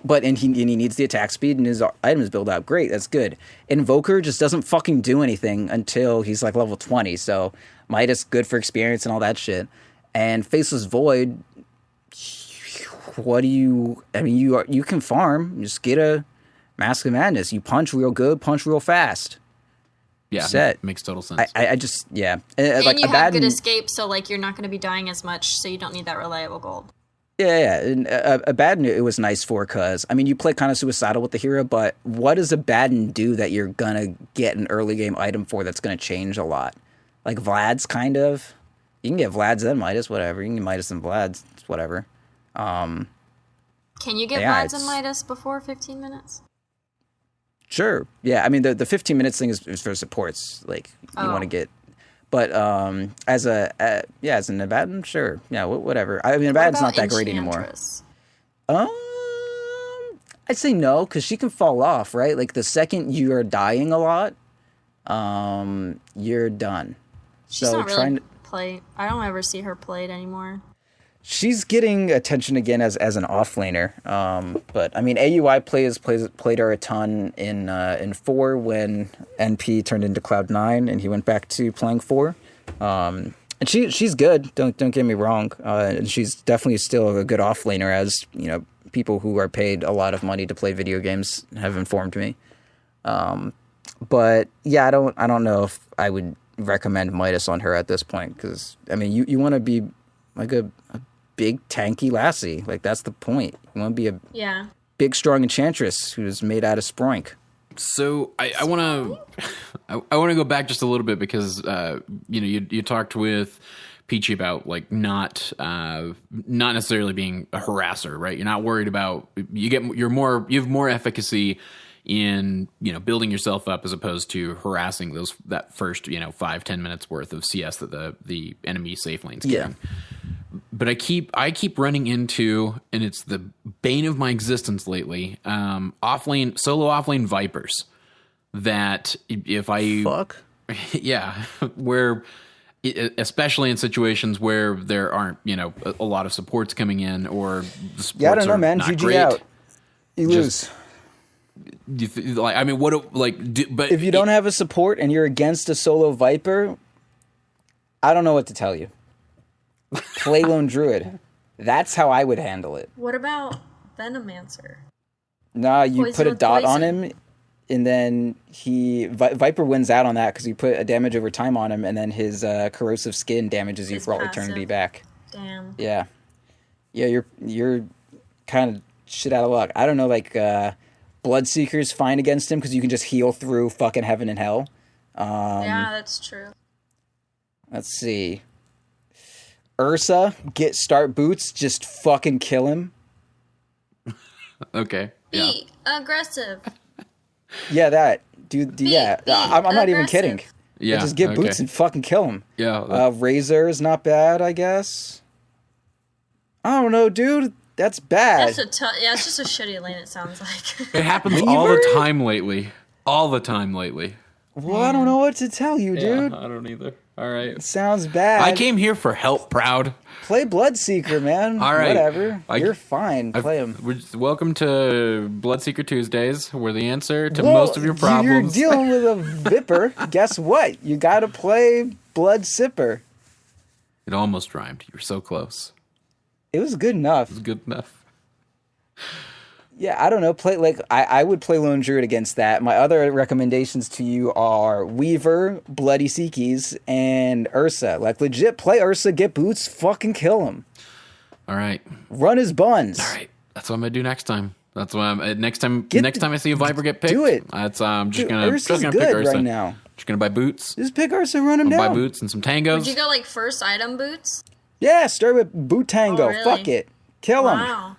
B: But he needs the attack speed, and his items build out great. That's good. Invoker just doesn't fucking do anything until he's like level 20. So Midas, good for experience and all that shit. And Faceless Void, you can farm. Just get a Mask of Madness. You punch real good, punch real fast.
A: Yeah,
B: Set.
A: makes total sense.
B: I just, yeah.
C: And
B: like
C: you have
B: Abaddon,
C: good escape, so like you're not going to be dying as much, so you don't need that reliable gold.
B: Yeah. And Abaddon, it was nice for, because, you play kind of suicidal with the hero, but what does Abaddon do that you're going to get an early game item for that's going to change a lot? Like Vlad's, kind of. You can get Vlad's then Midas, whatever. You can get Midas and Vlad's, whatever.
C: Can you get
B: Yeah,
C: Vlad's and Midas before 15 minutes?
B: Sure. Yeah, the 15 minutes thing is for supports. Like, you want to get... But as an Abaddon, sure. Yeah, whatever. Abaddon's not that great anymore.
C: Enchantress?
B: I'd say no, because she can fall off, right? Like, the second you are dying a lot, you're done.
C: She's not really play. I don't ever see her played anymore.
B: She's getting attention again as an offlaner. But AUI played her a ton in 4 when NP turned into Cloud9 and he went back to playing 4. And she's good. Don't get me wrong. And she's definitely still a good offlaner, as people who are paid a lot of money to play video games have informed me. But yeah, I don't know if I would recommend Midas on her at this point, because you want to be like a big tanky lassie. Like, that's the point. You want to be a big strong enchantress who's made out of Sproink.
A: So I want to go back just a little bit, because you talked with Peachy about like not necessarily being a harasser, right? You're not worried about you have more efficacy in building yourself up as opposed to harassing that first 5-10 minutes worth of CS that the enemy safe lane's getting. But I keep running into, and it's the bane of my existence lately, solo offlane Vipers. That if I where especially in situations where there aren't a lot of supports coming in, or the supports
B: I don't know, man.
A: not
B: GG
A: great.
B: out. You lose.
A: But
B: if you don't have a support and you're against a solo Viper, I don't know what to tell you. Play Lone Druid. That's how I would handle it.
C: What about Venomancer?
B: Nah, you
C: Poison
B: put a
C: with
B: dot on
C: poison.
B: him, and then Viper wins out on that because you put a damage over time on him, and then his corrosive skin damages you
C: His
B: for all
C: passive.
B: eternity back.
C: Damn.
B: Yeah, you're kind of shit out of luck. I don't know, like Bloodseeker's fine against him because you can just heal through fucking heaven and hell.
C: Yeah, that's true.
B: Let's see. Ursa, start boots, just fucking kill him.
A: Okay. Yeah.
C: Be aggressive.
B: Yeah, that. Dude, yeah. I'm not even kidding.
A: Yeah.
B: Just get boots and fucking kill him.
A: Yeah.
B: Razor is not bad, I guess. I don't know, dude. That's bad.
C: That's it's just a shitty lane, it sounds like.
A: It happens all the time lately. All the time lately.
B: Well, I don't know what to tell you, dude.
A: Yeah, I don't either. All right.
B: It sounds bad.
A: I came here for help, Proud.
B: Play Bloodseeker, man.
A: All right.
B: Whatever. You're fine. Play him.
A: Welcome to Bloodseeker Tuesdays. We're the answer to most of your problems.
B: You're dealing with a Viper. Guess what? You got to play Bloodsipper.
A: It almost rhymed. You were so close.
B: It was good enough.
A: It was good enough.
B: Yeah, I don't know. I would play Lone Druid against that. My other recommendations to you are Weaver, Bloody Seekies, and Ursa. Like, legit, play Ursa, get boots, fucking kill him.
A: All right.
B: Run his buns.
A: All right. That's what I'm gonna do next time. That's what I'm. Next time I see a Viper get picked,
B: do it.
A: I'm just gonna
B: Ursa's
A: pick
B: good
A: Ursa
B: right now.
A: Just gonna buy boots.
B: Just pick Ursa and run him down.
A: Buy boots and some tangos.
C: Would you go like first item boots?
B: Yeah, start with Boot Tango.
C: Oh, really?
B: Fuck it. Kill him.
C: Wow.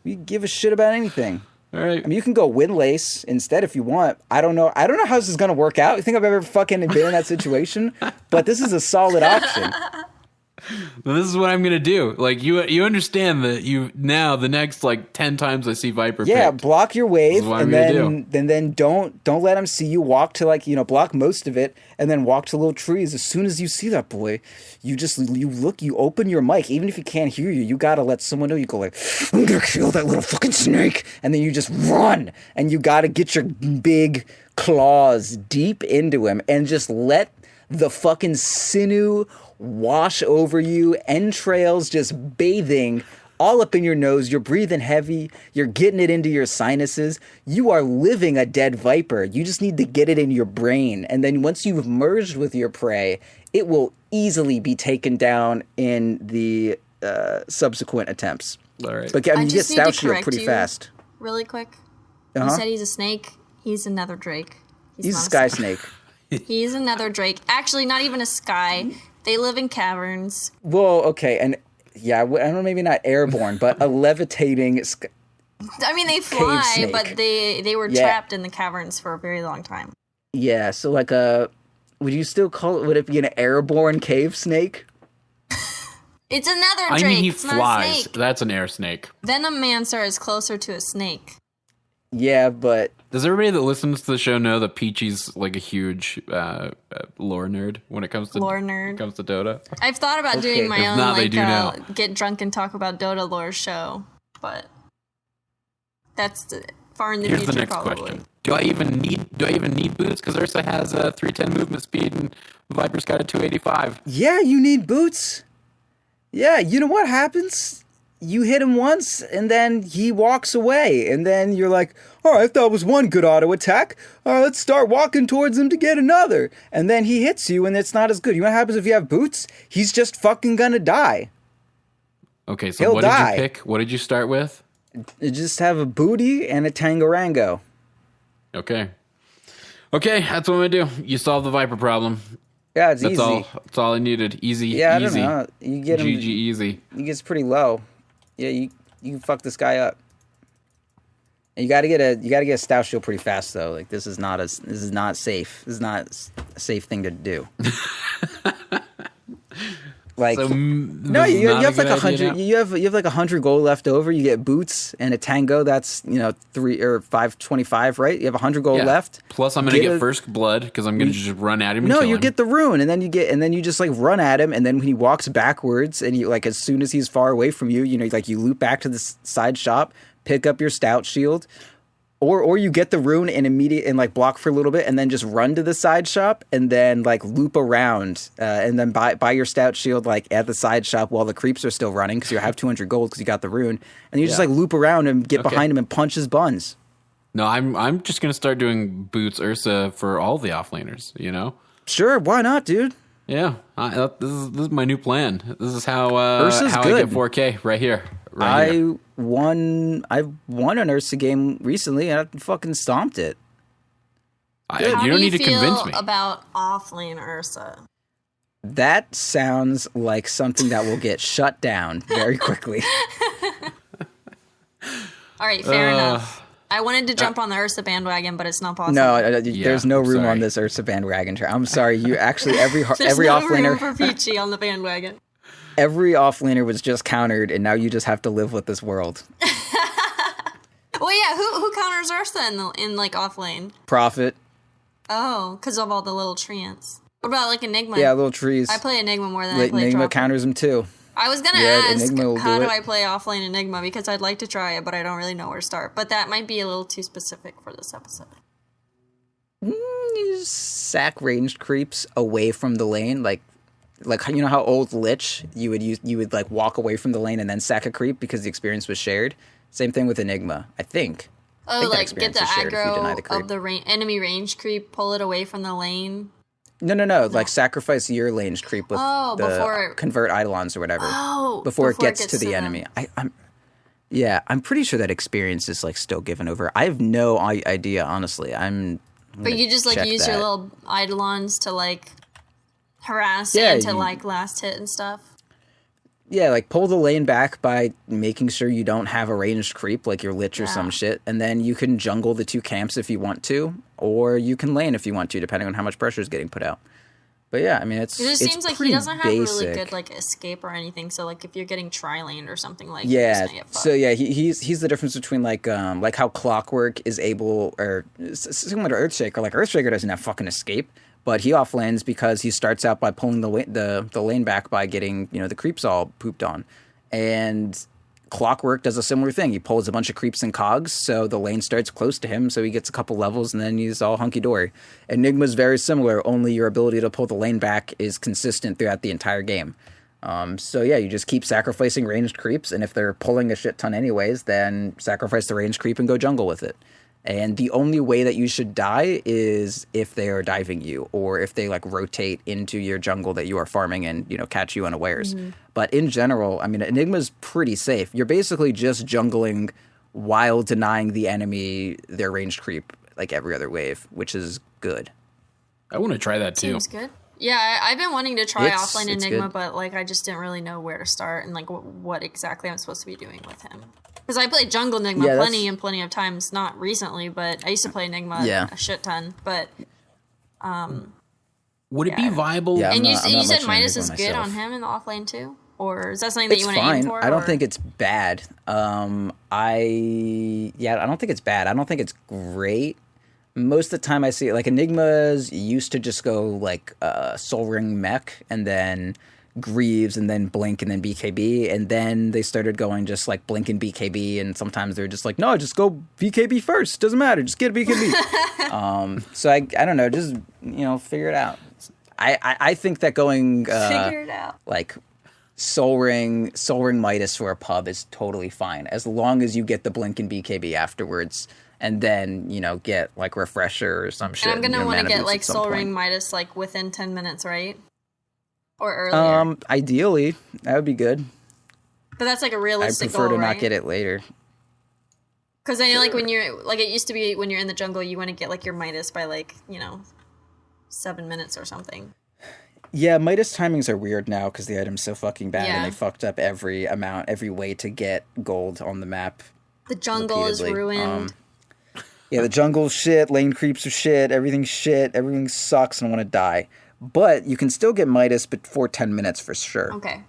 B: You give a shit about anything.
A: All right.
B: I mean, you can go Windlace instead if you want. I don't know how this is going to work out. You think I've ever fucking been in that situation? But this is a solid option.
A: This is what I'm gonna do. Like you understand that the next like 10 times I see Viper.
B: Yeah,
A: picked,
B: block your wave, and then don't let him see you. Walk to block most of it, and then walk to little trees. As soon as you see that boy, you open your mic, even if he can't hear you. You gotta let someone know. You go like, I'm gonna kill that little fucking snake, and then you just run, and you gotta get your big claws deep into him, and just let the fucking sinew wash over you, entrails just bathing all up in your nose. You're breathing heavy. You're getting it into your sinuses. You are living a dead viper. You just need to get it in your brain. And then once you've merged with your prey, it will easily be taken down in the subsequent attempts.
A: All right.
B: But I mean, you get Stout Shield pretty fast.
C: Really quick. You said he's a snake. He's another drake.
B: He's a sky snake.
C: He's another drake. Actually, not even a sky. They live in caverns.
B: Well, okay, and yeah, I don't know, maybe not airborne, but a levitating.
C: I mean, they fly,
B: snake.
C: but they were trapped in the caverns for a very long time.
B: Yeah, so like would you still call it? Would it be an airborne cave snake?
C: It's another drake.
A: I mean, he
C: it's not a
A: flies.
C: snake.
A: That's an air snake.
C: Venomancer is closer to a snake.
B: Yeah, but
A: Does everybody that listens to the show know that Peachy's like a huge lore nerd when it comes to Dota?
C: I've thought about doing my
A: If
C: own
A: not, they do now.
C: get drunk and talk about Dota lore show, but that's far in the
A: Here's
C: future.
A: the next
C: probably.
A: question: Do I even need boots? Because Ursa has a 310 movement speed and Viper's got a 285.
B: yeah, you need boots. Yeah, you know what happens? You hit him once, and then he walks away, and then you're like, all right, that was one good auto attack. Let's start walking towards him to get another. And then he hits you, and it's not as good. You know what happens if you have boots? He's just fucking gonna die.
A: Okay, so
B: He'll
A: what
B: die.
A: did you pick? What did you start with?
B: You just have a booty and a Tangorango.
A: Okay, that's what I'm gonna do. You solve the Viper problem.
B: Yeah, it's
A: That's
B: easy.
A: all. That's all I needed. Easy.
B: Yeah,
A: easy.
B: I don't know. You get him.
A: GG easy.
B: He gets pretty low. Yeah, you can fuck this guy up. And you gotta get a Stout Shield pretty fast though. Like this is not safe. This is not a safe thing to do. Like
A: So,
B: no,
A: this is
B: you
A: not
B: have
A: a
B: like
A: good idea
B: 100.
A: now?
B: You have like 100 gold left over. You get boots and a Tango. That's 3 or 525, right? You have 100 gold
A: Yeah.
B: left.
A: Plus, I'm gonna get first blood because I'm gonna just run at him. And
B: No,
A: kill
B: you
A: him.
B: get the rune, and then you just like run at him, and then when he walks backwards, and you like as soon as he's far away from you, like you loop back to the side shop, pick up your Stout Shield, or you get the rune and like block for a little bit, and then just run to the side shop, and then like loop around, and then buy your Stout Shield like at the side shop while the creeps are still running because you have 200 gold because you got the rune, and you just like loop around and get behind him and punch his buns.
A: No, I'm just gonna start doing boots Ursa for all the offlaners.
B: Sure, why not, dude?
A: Yeah, this is my new plan. This is how
B: Ursa's
A: how I
B: good.
A: get 4K right here.
B: I won an Ursa game recently, and I fucking stomped it.
A: You don't need to convince me.
C: How do you feel about Offlane Ursa?
B: That sounds like something that will get shut down very quickly.
C: All right, fair enough. I wanted to jump on the Ursa bandwagon, but it's not possible.
B: No, there's no room
A: sorry.
B: on this Ursa bandwagon. I'm sorry. You actually every
C: There's no
B: offlaner
C: room for Peachy on the bandwagon.
B: every offlaner was just countered, and now you just have to live with this world.
C: Well, yeah, who counters Ursa in like offlane?
B: Prophet.
C: Oh, because of all the little treants. What about like Enigma?
B: Yeah, little trees.
C: I play Enigma more than I play
B: Enigma
C: Dropper.
B: counters them too.
C: I was gonna
B: Yeah,
C: ask
B: Enigma will
C: how
B: do
C: do
B: it.
C: I play offlane Enigma because I'd like to try it, but I don't really know where to start. But that might be a little too specific for this episode.
B: You sack ranged creeps away from the lane, like you know how old Lich you would like walk away from the lane and then sack a creep because the experience was shared. Same thing with Enigma, I think. I
C: Oh,
B: think that
C: like get
B: experience
C: the
B: is shared if you deny the
C: aggro
B: creep.
C: of the enemy range creep, pull it away from the lane.
B: No. Like sacrifice your lane's creep with
C: Oh,
B: the
C: before-
B: convert eidolons or whatever.
C: Oh,
B: before it gets to the
C: them.
B: enemy. I'm pretty sure that experience is like still given over. I have no idea, honestly.
C: But you just like use your little eidolons to like harass
B: Yeah,
C: and to like last hit and stuff.
B: Yeah, like pull the lane back by making sure you don't have a ranged creep like your Lich or some shit, and then you can jungle the two camps if you want to, or you can lane if you want to, depending on how much pressure is getting put out. But yeah, I mean, it
C: just seems like he
B: pretty
C: doesn't have
B: basic.
C: really good like escape or anything. So like if you're getting tri-laned or something like
B: Yeah,
C: get
B: so
C: fucked.
B: yeah, he's the difference between like how Clockwork is able, or similar to Earthshaker. Like Earthshaker doesn't have fucking escape, but he offlanes because he starts out by pulling the lane back by getting the creeps all pooped on, and Clockwork does a similar thing. He pulls a bunch of creeps and cogs, so the lane starts close to him, so he gets a couple levels, and then he's all hunky-dory. Enigma's very similar, only your ability to pull the lane back is consistent throughout the entire game. So yeah, you just keep sacrificing ranged creeps, and if they're pulling a shit ton anyways, then sacrifice the ranged creep and go jungle with it. And the only way that you should die is if they are diving you, or if they like rotate into your jungle that you are farming and catch you unawares. But in general, I mean, Enigma's pretty safe. You're basically just jungling while denying the enemy their ranged creep like every other wave, which is good.
A: I want to try that too.
C: Seems good. Yeah, I've been wanting to try
B: It's
C: offlane Enigma,
B: good.
C: but like I just didn't really know where to start and like what exactly I'm supposed to be doing with him. Because I played jungle Enigma
B: Yeah,
C: plenty and plenty of times, not recently, but I used to play Enigma a shit ton. But
A: Would it be viable?
B: Yeah.
C: and
B: I'm
C: you
B: not
C: said
B: much
C: Midas
B: Enigma
C: is good
B: myself.
C: on him in the offlane too, or is that something that
B: It's
C: you want to aim
B: fine.
C: for?
B: I don't
C: or-
B: think it's bad. I don't think it's bad. I don't think it's great. Most of the time I see it, like Enigmas used to just go like Soul Ring Mech and then Greaves and then Blink and then BKB, and then they started going just like Blink and BKB, and sometimes they're just like, no, just go BKB first. Doesn't matter. Just get a BKB. So I don't know. Just figure it out. I think that going
C: figure it out.
B: like Soul Ring Midas for a pub is totally fine as long as you get the Blink and BKB afterwards, and then get like Refresher or some shit.
C: And I'm gonna want to
B: mana
C: get
B: boost
C: like
B: at some
C: Soul
B: point.
C: Ring Midas like within 10 minutes, right? Or earlier.
B: Ideally that would be good.
C: But that's like a
B: I
C: realistic
B: prefer
C: goal,
B: to
C: right?
B: not get it later.
C: Because I know, like, when you're, like, it used to be when you're in the jungle, you want to get, like, your Midas by, like, 7 minutes or something.
B: Yeah, Midas timings are weird now because the item's so fucking bad,
C: Yeah.
B: and they fucked up every way to get gold on the map.
C: The jungle is
B: repeatedly.
C: ruined.
B: Yeah, the jungle's shit, lane creeps are shit, everything sucks, and I want to die. But you can still get Midas before 10 minutes for sure.
C: Okay.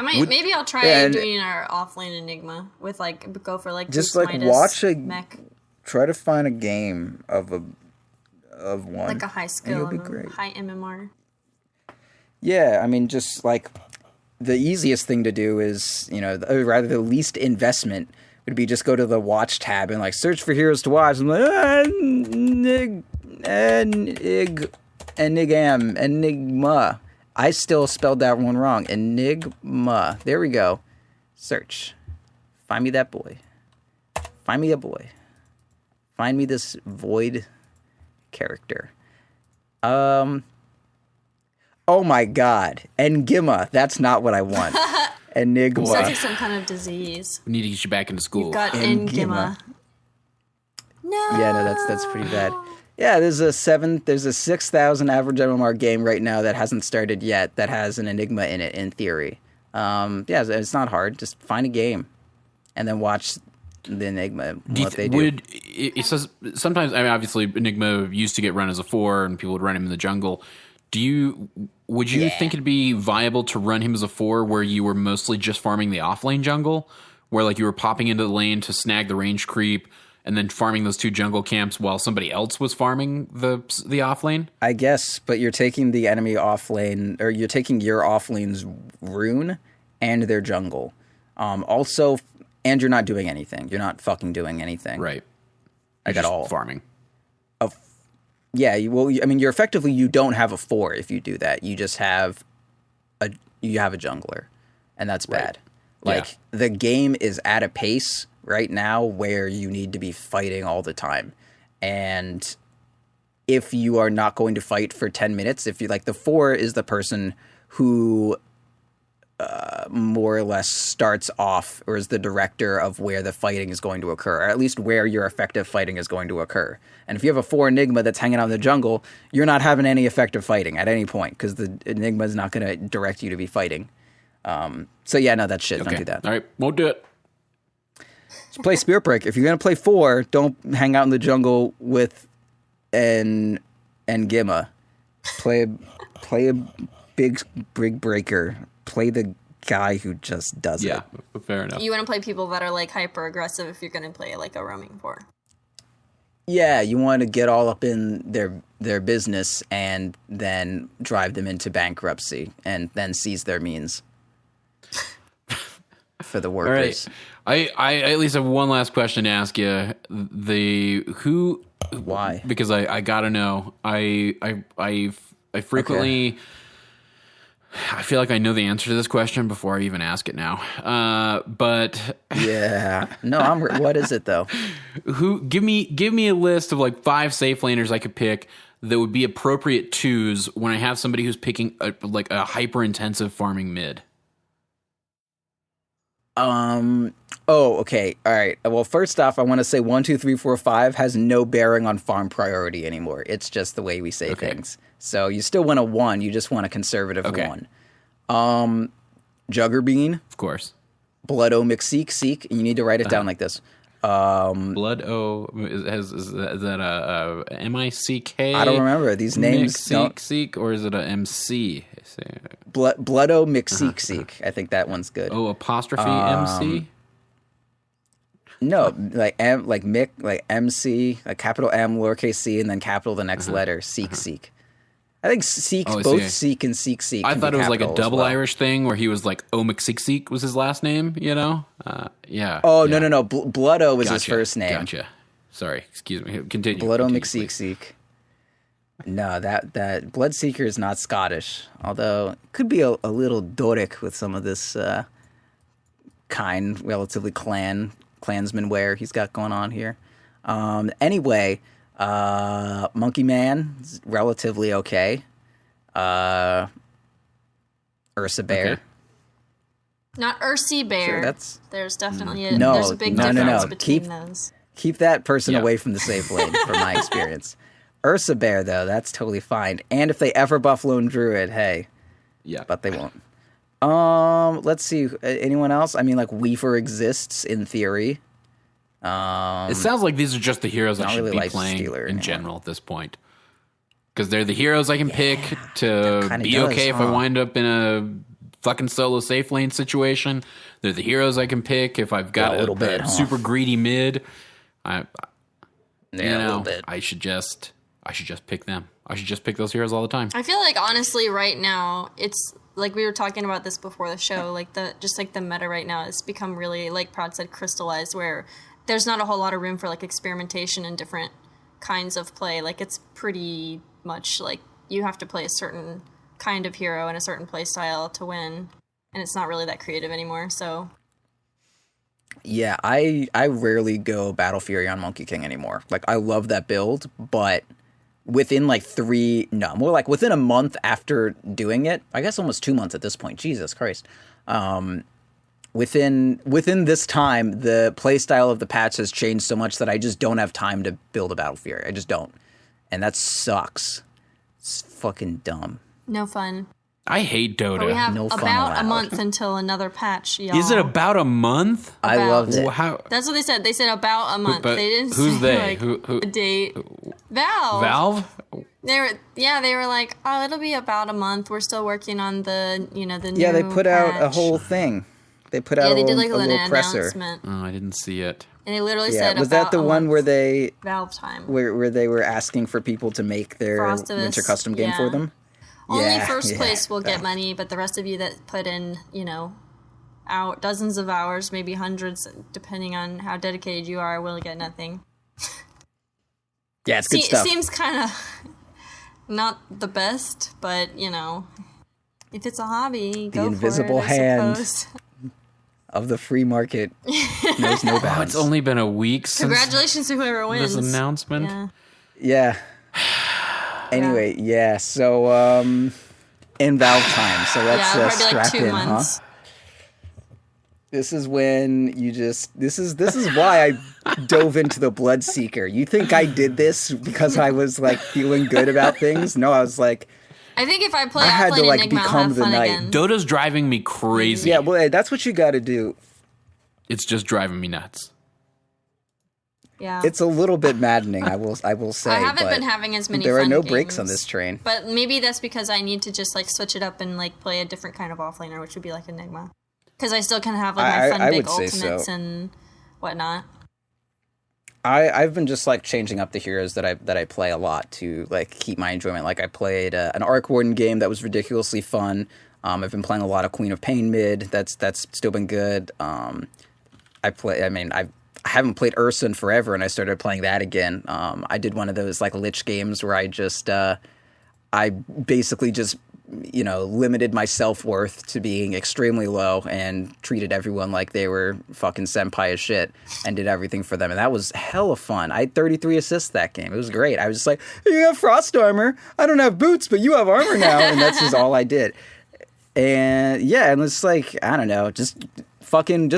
C: Maybe I'll try
B: and-
C: doing our offlane Enigma with, like, go for, like,
B: Just,
C: boost
B: like,
C: Midas
B: watch a-
C: mech.
B: Try to find a game of one.
C: Like a high skill,
B: you'll be great.
C: high MMR.
B: Yeah, I mean, just like the easiest thing to do is, or rather the least investment would be just go to the watch tab and like search for heroes to watch. I'm like, Enigma. I still spelled that one wrong. Enigma. There we go. Search. Find me that boy. Find me a boy. Find me this void character. Oh my god. Enigma. That's not what I want. Enigma.
C: Sounds like some kind of disease.
A: We need to get you back into school.
C: You've got
B: Enigma.
C: Enigma. No.
B: Yeah, no, that's pretty bad. Yeah, there's a 6,000 average MMR game right now that hasn't started yet that has an Enigma in it, in theory. Yeah, it's not hard. Just find a game and then watch the Enigma, what they do.
A: It says sometimes, I mean, obviously Enigma used to get run as a 4 and people would run him in the jungle. Would you think it'd be viable to run him as a 4 where you were mostly just farming the offlane jungle, where like you were popping into the lane to snag the range creep and then farming those 2 jungle camps while somebody else was farming the offlane?
B: I guess, but you're taking the enemy offlane, or you're taking your offlane's rune and their jungle. Also, and you're not doing anything. You're not fucking doing anything.
A: Right.
B: Like at all.
A: Farming.
B: Yeah, I mean, you're effectively, you don't have a 4 if you do that. You just have a jungler, and that's bad. Like, the game is at a pace right now where you need to be fighting all the time. And if you are not going to fight for 10 minutes, if you like, the 4 is the person who more or less starts off or is the director of where the fighting is going to occur, or at least where your effective fighting is going to occur. And if you have a 4 Enigma that's hanging out in the jungle, you're not having any effective fighting at any point because the Enigma is not going to direct you to be fighting. So yeah, no, that's shit.
A: Okay.
B: Don't do that.
A: All right, won't do it.
B: Just play Spirit Break. If you're going to play 4, don't hang out in the jungle with an Enigma. Play a big breaker. Play the guy who just does it.
A: Yeah, fair enough.
C: You want to play people that are like hyper aggressive if you're going to play like a roaming 4.
B: Yeah, you want to get all up in their business and then drive them into bankruptcy and then seize their means for the workers.
A: All right. I at least have one last question to ask you.
B: Why?
A: Because I gotta know. I frequently. Okay. I feel like I know the answer to this question before I even ask it now. But
B: yeah, no, what is it though?
A: Give me a list of like 5 safe laners I could pick that would be appropriate 2s when I have somebody who's picking a hyper intensive farming mid.
B: Oh, okay. All right. Well, first off, I want to say 1, 2, 3, 4, 5 has no bearing on farm priority anymore. It's just the way we say things. So you still want a 1. You just want a conservative 1. Juggerbean.
A: Of course.
B: Blood-O Seek. And you need to write it down like this.
A: Blood-O, is that a M-I-C-K?
B: I don't remember. These names
A: Seek, or is it a M-C?
B: Blood-O Seek. I think that one's good.
A: Oh, apostrophe M-C?
B: No, like M, like Mick, like MC, like capital M, lowercase c, and then capital the next letter. Seek. I think Seek and Seek.
A: I thought it was like a double Irish thing where he was like Seek was his last name, you know? Yeah.
B: Oh, yeah. No. Blood-O was his first name.
A: Gotcha. Sorry, excuse me. Continue.
B: Blood-O Seek. No, that Bloodseeker is not Scottish, although it could be a little Doric with some of this relatively clansman wear he's got going on here. Anyway, Monkey Man is relatively okay. Ursa Bear.
A: Okay.
C: Not Ursa Bear.
B: Sure,
C: there's definitely there's a big difference between those.
B: Keep that person away from the safe lane, from my experience. Ursa Bear, though, that's totally fine. And if they ever buff Lone Druid, hey.
A: Yeah.
B: But they won't. Let's see. Anyone else? I mean, like, Weaver exists in theory.
A: It sounds like these are just the heroes I should be playing in general at this point. Because they're the heroes I can pick to be okay if I wind up in a fucking solo safe lane situation. They're the heroes I can pick if I've got a super greedy mid. A little bit. I should just pick them. I should just pick those heroes all the time.
C: I feel like honestly right now it's like we were talking about this before the show, like the meta right now has become really, like Prod said, crystallized, where there's not a whole lot of room for like experimentation and different kinds of play. Like it's pretty much like you have to play a certain kind of hero and a certain play style to win, and it's not really that creative anymore. So
B: yeah, I rarely go Battle Fury on Monkey King anymore. Like, I love that build, but within like more like within a month after doing it. I guess almost 2 months at this point. Jesus Christ. Within this time, the playstyle of the patch has changed so much that I just don't have time to build a Battle Fury. I just don't. And that sucks. It's fucking dumb.
C: No fun.
A: I hate Dota.
C: But we have
B: No fun
C: about
B: allowed.
C: a month until another patch, y'all.
A: Is it about a month?
B: I loved it.
A: Well, how?
C: That's what they said. They said about a month.
A: but
C: they didn't
A: who's
C: say
A: they?
C: like
A: Who-
C: a date. Valve.
A: Valve?
C: They were like, oh, it'll be about a month. We're still working on the new
B: Yeah, they put out a
C: patch."
B: whole thing. They put out
C: they
B: a
C: did
B: little,
C: like
B: a
C: an
B: little presser.
C: announcement,
A: Oh, I didn't see it.
C: and they literally
B: Yeah,
C: said,
B: was
C: about
B: that the
C: a
B: one
C: month
B: where they
C: Valve time.
B: where they were asking for people to make their
C: Frostivus,
B: winter custom game for
C: yeah.
B: them?
C: Only
B: Yeah,
C: first
B: yeah.
C: place will get money, but the rest of you that put in, dozens of hours, maybe hundreds, depending on how dedicated you are, will get nothing.
B: Yeah, it's good stuff.
C: It seems kind of not the best, but if it's a hobby, go
B: invisible
C: for it.
B: hand.
C: I suppose.
B: Of the free market knows no
A: Oh,
B: bounds.
A: it's only been a week since
C: Congratulations to whoever wins.
A: this announcement.
C: Yeah.
B: Yeah. Anyway, yeah. So, in Valve time. So let's
C: Yeah, probably
B: strap
C: like 2
B: in,
C: months.
B: huh? This is when you just. This is why I dove into the Bloodseeker. You think I did this because I was like feeling good about things? No, I was like,
C: I think if I play
B: I had to,
C: Offlane
B: like,
C: Enigma, I'll
B: become
C: have
B: the
C: fun
B: knight.
C: again.
A: Dota's driving me crazy.
B: yeah, well, that's what you got to do.
A: It's just driving me nuts.
C: Yeah.
B: It's a little bit maddening, I will say.
C: I haven't
B: but
C: been having as many
B: there
C: fun
B: are no
C: games.
B: breaks on this train.
C: But maybe that's because I need to just like switch it up and like play a different kind of offlaner, which would be like Enigma. Because I still can have like my fun
B: I
C: big
B: would say
C: ultimates
B: so.
C: and whatnot.
B: I've been just like changing up the heroes that I play a lot to like keep my enjoyment. Like I played an Arc Warden game that was ridiculously fun. I've been playing a lot of Queen of Pain mid. That's still been good. I haven't played Ursa in forever, and I started playing that again. I did one of those like Lich games where I just I basically just limited my self-worth to being extremely low and treated everyone like they were fucking senpai as shit and did everything for them. And that was hella fun. I had 33 assists that game. It was great. I was just like, you have frost armor. I don't have boots, but you have armor now. And that's just all I did. And yeah, and it's like, I don't know, just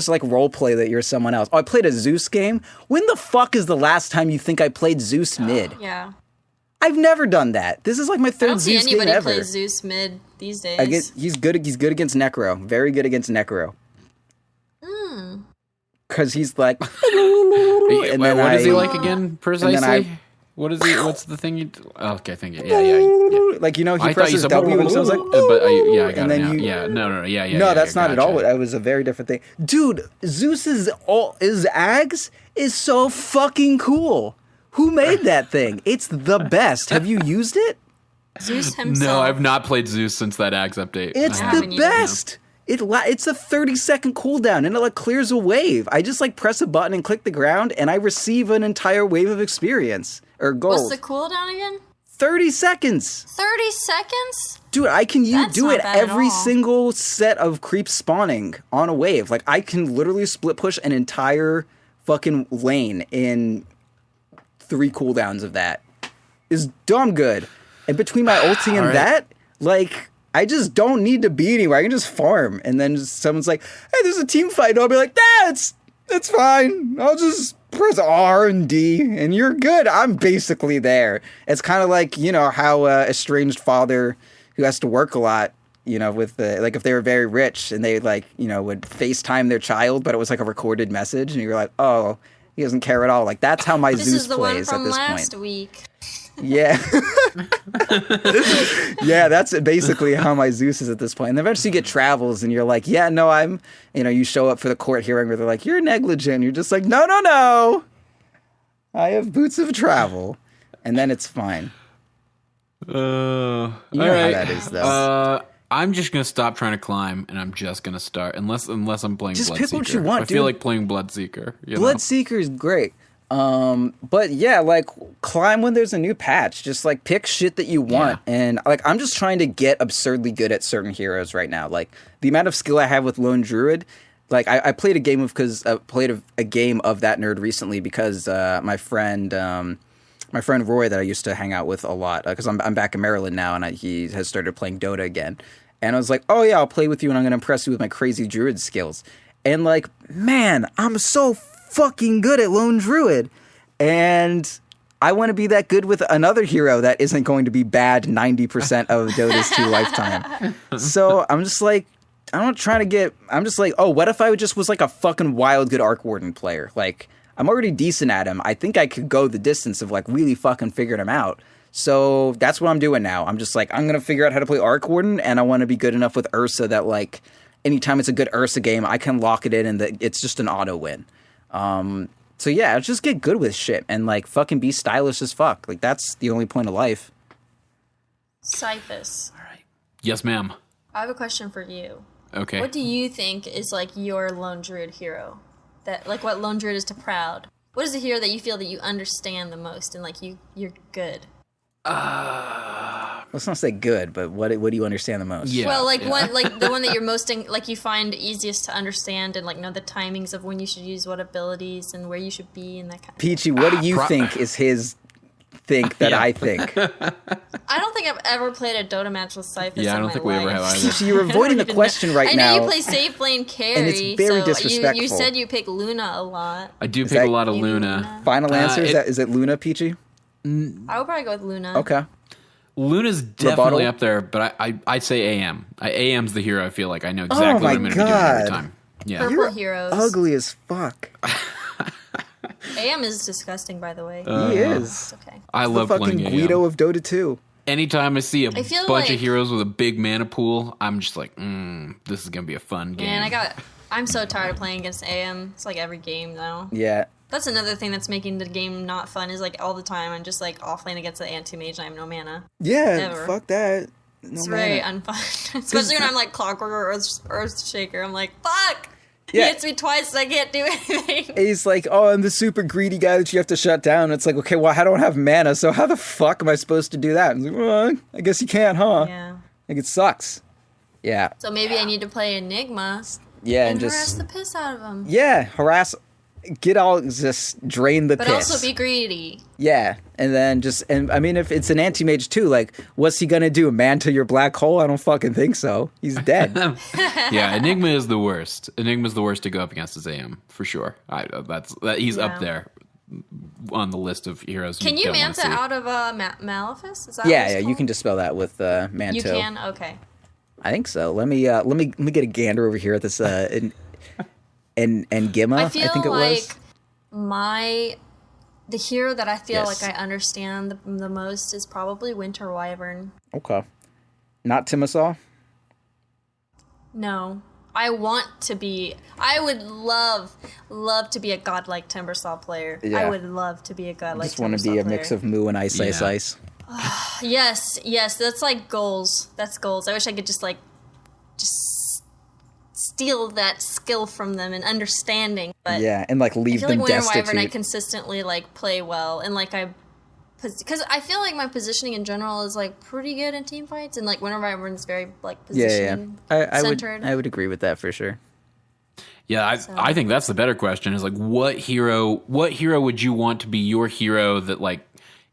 B: like role play that you're someone else. Oh, I played a Zeus game. When the fuck is the last time you think I played Zeus mid?
C: Yeah.
B: I've never done that. This is like my
C: I
B: third
C: don't see
B: Zeus game
C: anybody
B: ever.
C: play Zeus mid these days.
B: He's good against Necro. Very good against Necro. Because he's like,
A: And
B: then
A: what is he
B: I-
A: like again, precisely? What is he? What's the thing you? Oh, okay, thank you. Yeah.
B: like he
A: I thought you
B: presses
A: said
B: W and sounds like.
A: but I got
B: and
A: it
B: then
A: now.
B: you-
A: Yeah, no, yeah.
B: No, that's not at all.
A: gotcha.
B: It was a very different thing, dude. Zeus's Ags is so fucking cool. Who made that thing? It's the best. Have you used it?
C: Zeus himself.
A: No, I've not played Zeus since that Ags update.
B: It's
C: I
B: the
C: haven't either.
B: best. It's a 30-second cooldown, and it like clears a wave. I just like press a button and click the ground, and I receive an entire wave of experience or gold.
C: What's the cooldown again?
B: 30 seconds.
C: 30 seconds?
B: Dude, I can
C: That's
B: do
C: not
B: it
C: bad at
B: every
C: all.
B: single set of creeps spawning on a wave. Like, I can literally split push an entire fucking lane in 3 cooldowns of that. Is dumb good. And between my ulti and
A: All right.
B: that, like, I just don't need to be anywhere. I can just farm. And then someone's like, hey, there's a team fight. And I'll be like, it's fine. I'll just press R and D and you're good. I'm basically there. It's kind of like, how estranged father who has to work a lot, with the, like if they were very rich and they like, would FaceTime their child, but it was like a recorded message and you're like, oh, he doesn't care at all. Like that's how my
C: This
B: Zeus
C: is the one
B: plays at
C: from
B: this
C: last
B: point.
C: week.
B: Yeah. Yeah, that's basically how my Zeus is at this point. And then eventually you get travels and you're like, yeah, no, I'm, you show up for the court hearing where they're like, you're negligent. You're just like, no. I have boots of travel. And then it's fine.
A: You
B: know how that is, though.
A: I'm just gonna stop trying to climb, and I'm just gonna start unless I'm playing.
B: Just
A: Bloodseeker.
B: pick what you want,
A: I feel
B: dude.
A: like playing Bloodseeker.
B: Bloodseeker is great. But yeah, like climb when there's a new patch. Just like pick shit that you want.
A: Yeah.
B: And like I'm just trying to get absurdly good at certain heroes right now. Like the amount of skill I have with Lone Druid. Like I played a game of that nerd recently because my friend my friend Roy that I used to hang out with a lot, because I'm back in Maryland now, and he has started playing Dota again. And I was like, oh yeah, I'll play with you, and I'm going to impress you with my crazy druid skills. And like, man, I'm so fucking good at Lone Druid. And I want to be that good with another hero that isn't going to be bad 90% of Dota's 2 lifetime. So I'm just like, I'm just like, oh, what if I just was like a fucking wild good Arc Warden player? Like, I'm already decent at him. I think I could go the distance of like really fucking figuring him out. So that's what I'm doing now. I'm just like, I'm going to figure out how to play Arc Warden, and I want to be good enough with Ursa that like anytime it's a good Ursa game, I can lock it in and it's just an auto win. So yeah, just get good with shit and like fucking be stylish as fuck. Like that's the only point of life.
C: Cyphus.
A: All right. Yes, ma'am.
C: I have a question for you.
A: Okay.
C: What do you think is like your Lone Druid hero? That like what Lone Druid is to Proud? What is the hero that you feel that you understand the most and like you're good?
B: Let's not say good, but what do you understand the most?
A: Yeah.
C: Well, like one, like the one that you're most like you find easiest to understand and like know the timings of when you should use what abilities and where you should be and that kind of
B: Peachy, what do you think is his think that I think?
C: I don't think I've ever played a Dota match with Cyphus.
A: Yeah, I don't think we ever have either.
B: Peachy, you're avoiding the question right now.
C: I know you play safe lane carry,
B: and it's very
C: so
B: disrespectful.
C: You said you pick Luna a lot.
A: I do pick
B: that-
A: a lot of Luna.
B: Final answer, is it Luna, Peachy?
C: I would probably go with Luna.
B: Okay.
A: Luna's definitely
B: Rebuttal?
A: up there, but I'd say AM. AM's the hero I feel like I know exactly what I'm going to be doing every time. Yeah.
C: Purple
B: You're
C: heroes.
B: ugly as fuck.
C: AM is disgusting, by the way.
B: He is.
C: It's okay.
A: I
B: The
A: love
B: fucking
A: playing
B: Guido
A: AM.
B: of Dota 2.
A: Anytime I see a
C: feel
A: bunch
C: like-
A: of heroes with a big mana pool, I'm just like, this is going to be a fun game.
C: Man, I'm so tired of playing against AM. It's like every game now.
B: Yeah.
C: That's another thing that's making the game not fun is like all the time I'm just like offlane against the anti-mage and I have no mana.
B: Yeah,
C: Never.
B: fuck that. No
C: It's
B: mana.
C: very unfun. Especially when I'm like Clockwork or Earth Shaker. I'm like, fuck!
B: Yeah.
C: He hits me twice and I can't do anything.
B: He's like, oh, I'm the super greedy guy that you have to shut down. It's like, okay, well, I don't have mana, so how the fuck am I supposed to do that? I'm like, well, I guess you can't, huh?
C: Yeah.
B: Like, it sucks. Yeah.
C: So maybe I need to play Enigma
B: Yeah,
C: and
B: and
C: harass
B: just,
C: the piss out of him.
B: yeah, harass, just drain the
C: But
B: piss.
C: also be greedy.
B: Yeah, and then and I mean, if it's an anti-mage too, like, what's he gonna do, man to your black hole? I don't fucking think so. He's dead.
A: Yeah, Enigma is the worst. Enigma's the worst to go up against as AM, for sure. He's up
C: Yeah.
A: there on the list of heroes.
C: Can you
A: don't wanna
C: Manta
A: see.
C: out of Malefice? Is that
B: Yeah,
C: what it's
B: yeah, you
C: called?
B: can dispel that with Manto.
C: You can? Okay.
B: I think so. Let me get a gander over here at this Enigma,
C: I feel
B: I think it was.
C: like the hero that I feel
B: Yes.
C: like I understand the most is probably Winter Wyvern.
B: Okay. Not Timosol?
C: No. I would love to be a godlike Timbersaw player.
B: Yeah.
C: I would love to be a godlike
B: Just want to
C: Timbersaw
B: be a
C: player.
B: mix of Moo and Ice Ice
A: Yeah.
B: Ice.
C: Yes, that's like goals. That's goals. I wish I could just steal that skill from them and understanding. But
B: Yeah, and like
C: I
B: leave
C: feel
B: them
C: like Winter
B: destitute.
C: Wyvern I consistently like play well and like because I feel like my positioning in general is like pretty good in team fights and like Winter Wyvern's very like
B: yeah,
C: positioning
B: I
C: centered.
B: would agree with that for sure.
A: Yeah, I think that's the better question is like what hero would you want to be your hero that like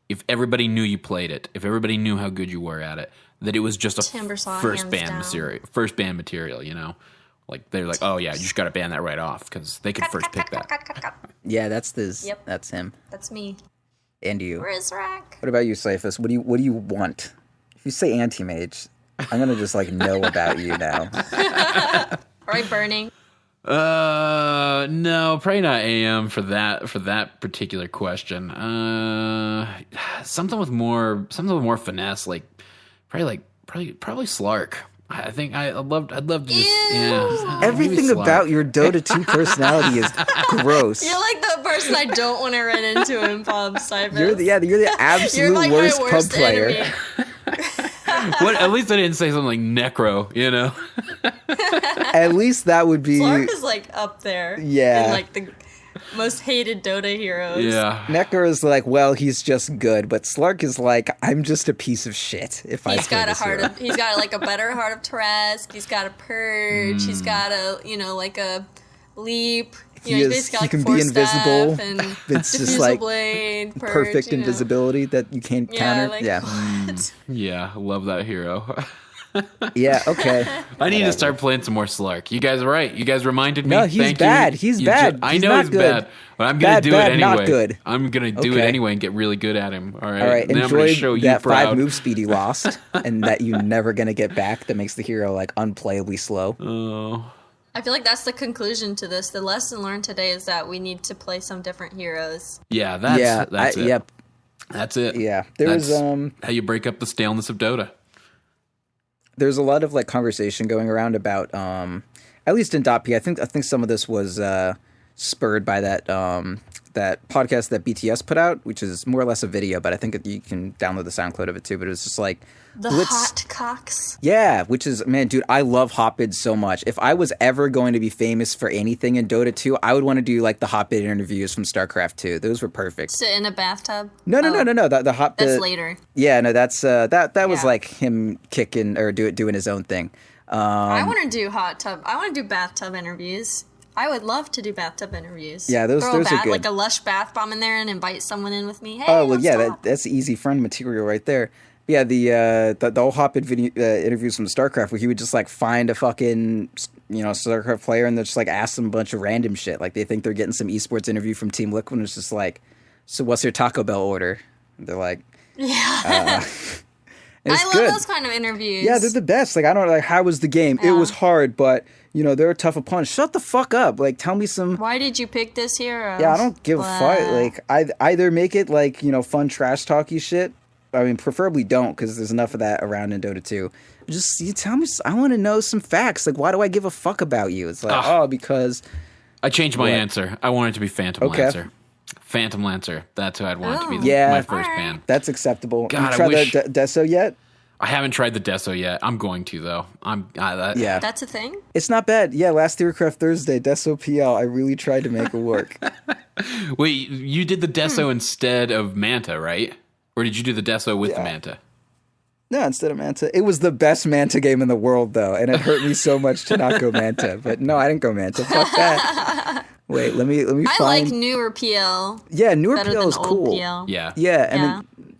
A: if everybody knew you played it, if everybody knew how good you were at it, that it was just a
C: Timbersaw,
A: first
C: hands
A: ban
C: down.
A: material, you know? Like they're like, "Oh yeah, you just got to ban that right off cuz they could first pick that."
B: Yeah,
C: Yep.
B: that's him.
C: That's me.
B: And you.
C: Rizrak.
B: What about you, Cyphus? What do you want? If you say anti-mage, I'm gonna just like know about you now.
C: Right, burning.
A: No, probably not AM for that particular question. Something with more finesse, like probably Slark. I think I'd love to just yeah.
B: Everything
A: maybe Slark.
B: about your Dota 2 personality is gross.
C: You're like the person I don't want to run into in pub, Cyphus.
B: You're the absolute
C: You're like
B: worst,
C: my worst
B: pub player.
C: enemy.
A: What? At least I didn't say something like Necro, you know?
B: At least that would be.
C: Slark is like up there.
B: Yeah.
C: In like the most hated Dota heroes.
A: Yeah.
B: Necker is like, well, he's just good, but Slark is like, I'm just a piece of shit. If I
C: He's
B: play
C: got a
B: this
C: heart
B: hero.
C: of. He's got like a better heart of Tarask. He's got a purge. He's got a like a leap.
B: he can be invisible.
C: And
B: it's just like
C: blade, purge,
B: perfect invisibility that you can't counter.
C: Like,
B: yeah.
C: What?
A: Yeah, love that hero.
B: Yeah, okay.
A: I need to start playing some more Slark. You guys are right. You guys reminded me.
B: No, he's
A: Thank
B: bad.
A: You.
B: He's bad.
A: I
B: He's
A: know
B: not
A: he's
B: good.
A: bad, but I'm going to do it anyway.
B: Not good.
A: I'm going to do it anyway and get really good at him. All right.
B: All right.
A: Then
B: Enjoy
A: show you
B: that
A: proud.
B: 5 move speed you lost and that you're never going to get back that makes the hero like unplayably slow.
A: Oh.
C: I feel like that's the conclusion to this. The lesson learned today is that we need to play some different heroes.
A: Yeah, that's it.
B: Yep.
A: That's it.
B: Yeah.
A: That's how you break up the staleness of Dota.
B: There's a lot of like conversation going around about at least in .p. I think some of this was spurred by that that podcast that BTS put out, which is more or less a video, but I think you can download the SoundCloud of it too. But it was just like
C: the hot cocks.
B: Yeah, which is, man, dude, I love hotbids so much. If I was ever going to be famous for anything in Dota 2, I would want to do like the hotbid interviews from StarCraft 2. Those were perfect.
C: Sit in a bathtub?
B: No. The hotbid.
C: That's later.
B: Yeah, no, that's that was like him kicking or doing his own thing.
C: I want to do I want to do bathtub interviews. I would love to do bathtub interviews.
B: Yeah, those are good.
C: Like a lush bath bomb in there and invite someone in with me. Hey,
B: oh, well, yeah, that's easy friend material right there. Yeah, the whole hotbid video interviews from StarCraft where he would just like find a fucking StarCraft player and they're just like ask them a bunch of random shit. Like they think they're getting some esports interview from Team Liquid and it's just like, so what's your Taco Bell order? And they're like,
C: yeah. I love those kind of interviews.
B: Yeah, they're the best. Like I don't know, like how was the game? Yeah. It was hard, but they're a tough opponent. Shut the fuck up. Like tell me some.
C: Why did you pick this hero?
B: Yeah, I don't give a fuck. Like either make it like fun trash talky shit. I mean, preferably don't, because there's enough of that around in Dota 2. Just you tell me. I want to know some facts. Like, why do I give a fuck about you? It's like, because
A: I changed my answer. I want it to be Phantom Lancer. Phantom Lancer. That's who I'd want to be my first ban.
B: That's acceptable.
A: God,
B: you tried the Deso yet?
A: I haven't tried the Deso yet. I'm going to though.
B: Yeah,
C: that's a thing.
B: It's not bad. Yeah, last Theorycraft Thursday, Deso PL. I really tried to make it work.
A: Wait, you did the Deso instead of Manta, right? Or did you do the Deso with the Manta?
B: No, instead of Manta. It was the best Manta game in the world, though, and it hurt me so much to not go Manta. But no, I didn't go Manta. Fuck that. Wait, let me find.
C: I like newer PL.
B: Yeah, newer PL is cool.
C: PL.
A: Yeah.
B: And then,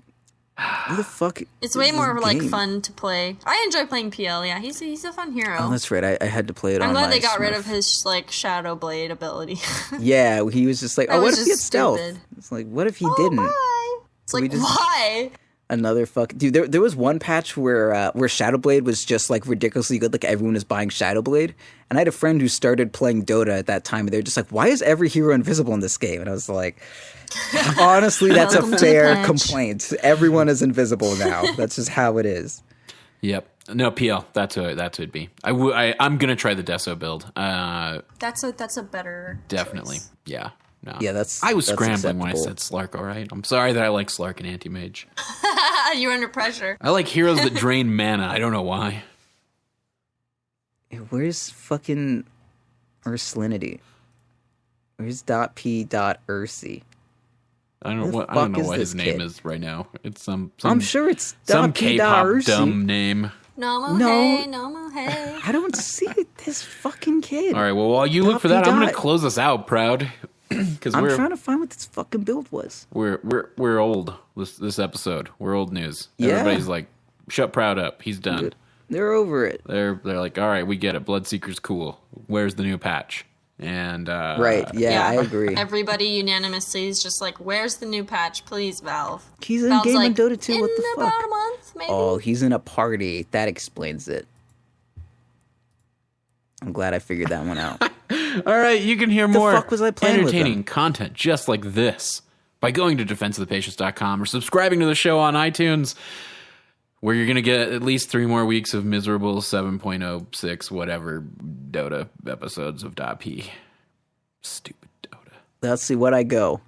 B: who the fuck?
C: It's way more like fun to play. I enjoy playing PL. Yeah, he's a fun hero.
B: Oh, that's right. I had to play it.
C: I'm
B: on
C: glad
B: my
C: they got rid
B: Smurf.
C: of his like Shadow Blade ability.
B: Yeah, he was just like, what if he had stealth? It's like, what if he didn't?
C: Bye. It's like, why?
B: Another dude. There was one patch where Shadowblade was just like ridiculously good. Like everyone was buying Shadowblade, and I had a friend who started playing Dota at that time, and they're just like, "Why is every hero invisible in this game?" And I was like, "Honestly, that's a fair complaint. Everyone is invisible now. That's just how it is." Yep.
A: No, PL. That's who it'd be. I'm gonna try the Deso build.
C: That's a better.
A: Definitely.
C: Choice.
A: Yeah. No.
B: Yeah,
A: I was scrambling when I said Slark, all right? I'm sorry that I like Slark and Anti-Mage.
C: You're under pressure.
A: I like heroes that drain mana. I don't know why.
B: Where's fucking Ursalinity? Where's .p.Ursi?
A: I don't know what his name is right now. It's some
B: I'm sure it's
A: some K-pop dumb name.
C: No, hey.
B: I don't see this fucking kid.
A: All right, well, while you look for that, I'm going to close us out, Proud.
B: Because I'm trying to find what this fucking build was.
A: We're old. This episode, we're old news.
B: Yeah.
A: Everybody's like, shut Proud up. He's done.
B: They're over it.
A: They're like, all right, we get it. Bloodseeker's cool. Where's the new patch? And
B: right, yeah, I agree.
C: Everybody unanimously is just like, "Where's the new patch, please, Valve?"
B: He's in game in Dota 2. What the fuck?
C: About a month, maybe.
B: Oh, he's in a party. That explains it. I'm glad I figured that one out.
A: All right, you can hear more
B: fuck was I playing
A: entertaining
B: with
A: content just like this by going to defenseofthepatience.com or subscribing to the show on iTunes, where you're going to get at least 3 more weeks of miserable 7.06 whatever Dota episodes of .p. Stupid Dota.
B: Let's see what I go.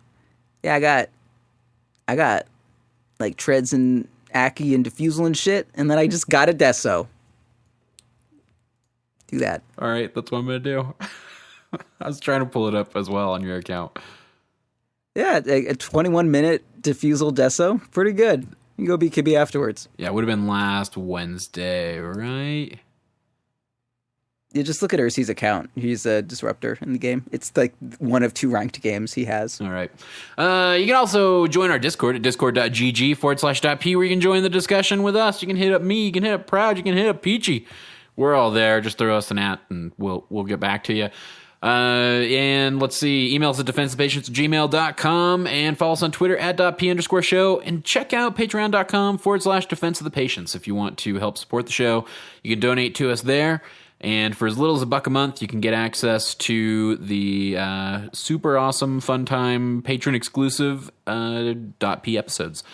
B: Yeah, I got like treads and Aki and Diffusal and shit, and then I just got a Deso. Do that.
A: All right, that's what I'm going to do. I was trying to pull it up as well on your account.
B: Yeah, a 21-minute Diffusal Deso. Pretty good. You can go BKB afterwards.
A: Yeah, it would have been last Wednesday, right?
B: You just look at Ursi's account. He's a disruptor in the game. It's like one of 2 ranked games he has.
A: All right. You can also join our Discord at discord.gg/.p where you can join the discussion with us. You can hit up me. You can hit up Proud. You can hit up Peachy. We're all there. Just throw us an at and we'll get back to you. And let's see. Emails at defenseofthepatients@gmail.com and follow us on Twitter at @p_show and check out patreon.com/defenseofthepatients if you want to help support the show. You can donate to us there. And for as little as $1 a month, you can get access to the super awesome fun time patron exclusive .p episodes,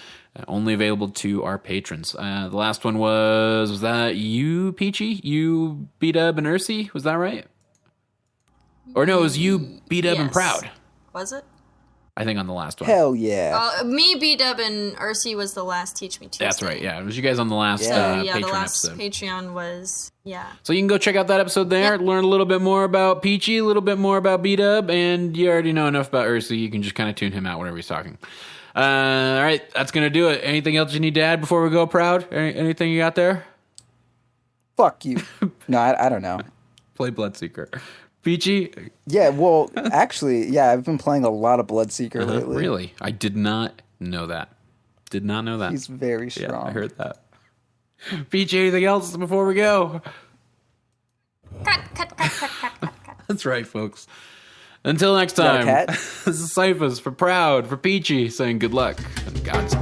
A: only available to our patrons. The last one was that you, Peachy? You, B-Dub, and Ursi? Was that right? Or no, it was you, B-Dub, and Proud.
C: Was it?
A: I think on the last one.
B: Hell yeah.
C: Me, B-Dub, and Ursi was the last Teach Me Tuesday.
A: That's right, yeah. It was you guys on the last
C: the
A: Patreon
C: last
A: episode.
C: Patreon was,
A: So you can go check out that episode there, learn a little bit more about Peachy, a little bit more about B-Dub, and you already know enough about Ursi. You can just kind of tune him out whenever he's talking. All right, that's going to do it. Anything else you need to add before we go, Proud? Anything you got there?
B: Fuck you. No, I don't know.
A: Play Bloodseeker. Peachy?
B: Yeah, well, actually, I've been playing a lot of Bloodseeker lately.
A: Really? I did not know that. Did not know that.
B: He's very strong.
A: Yeah, I heard that. Peachy, anything else before we go?
C: Cut.
A: That's right, folks. Until next time,
B: Got a cat?
A: this is Cyphus for Proud, for Peachy, saying good luck and Godspeed.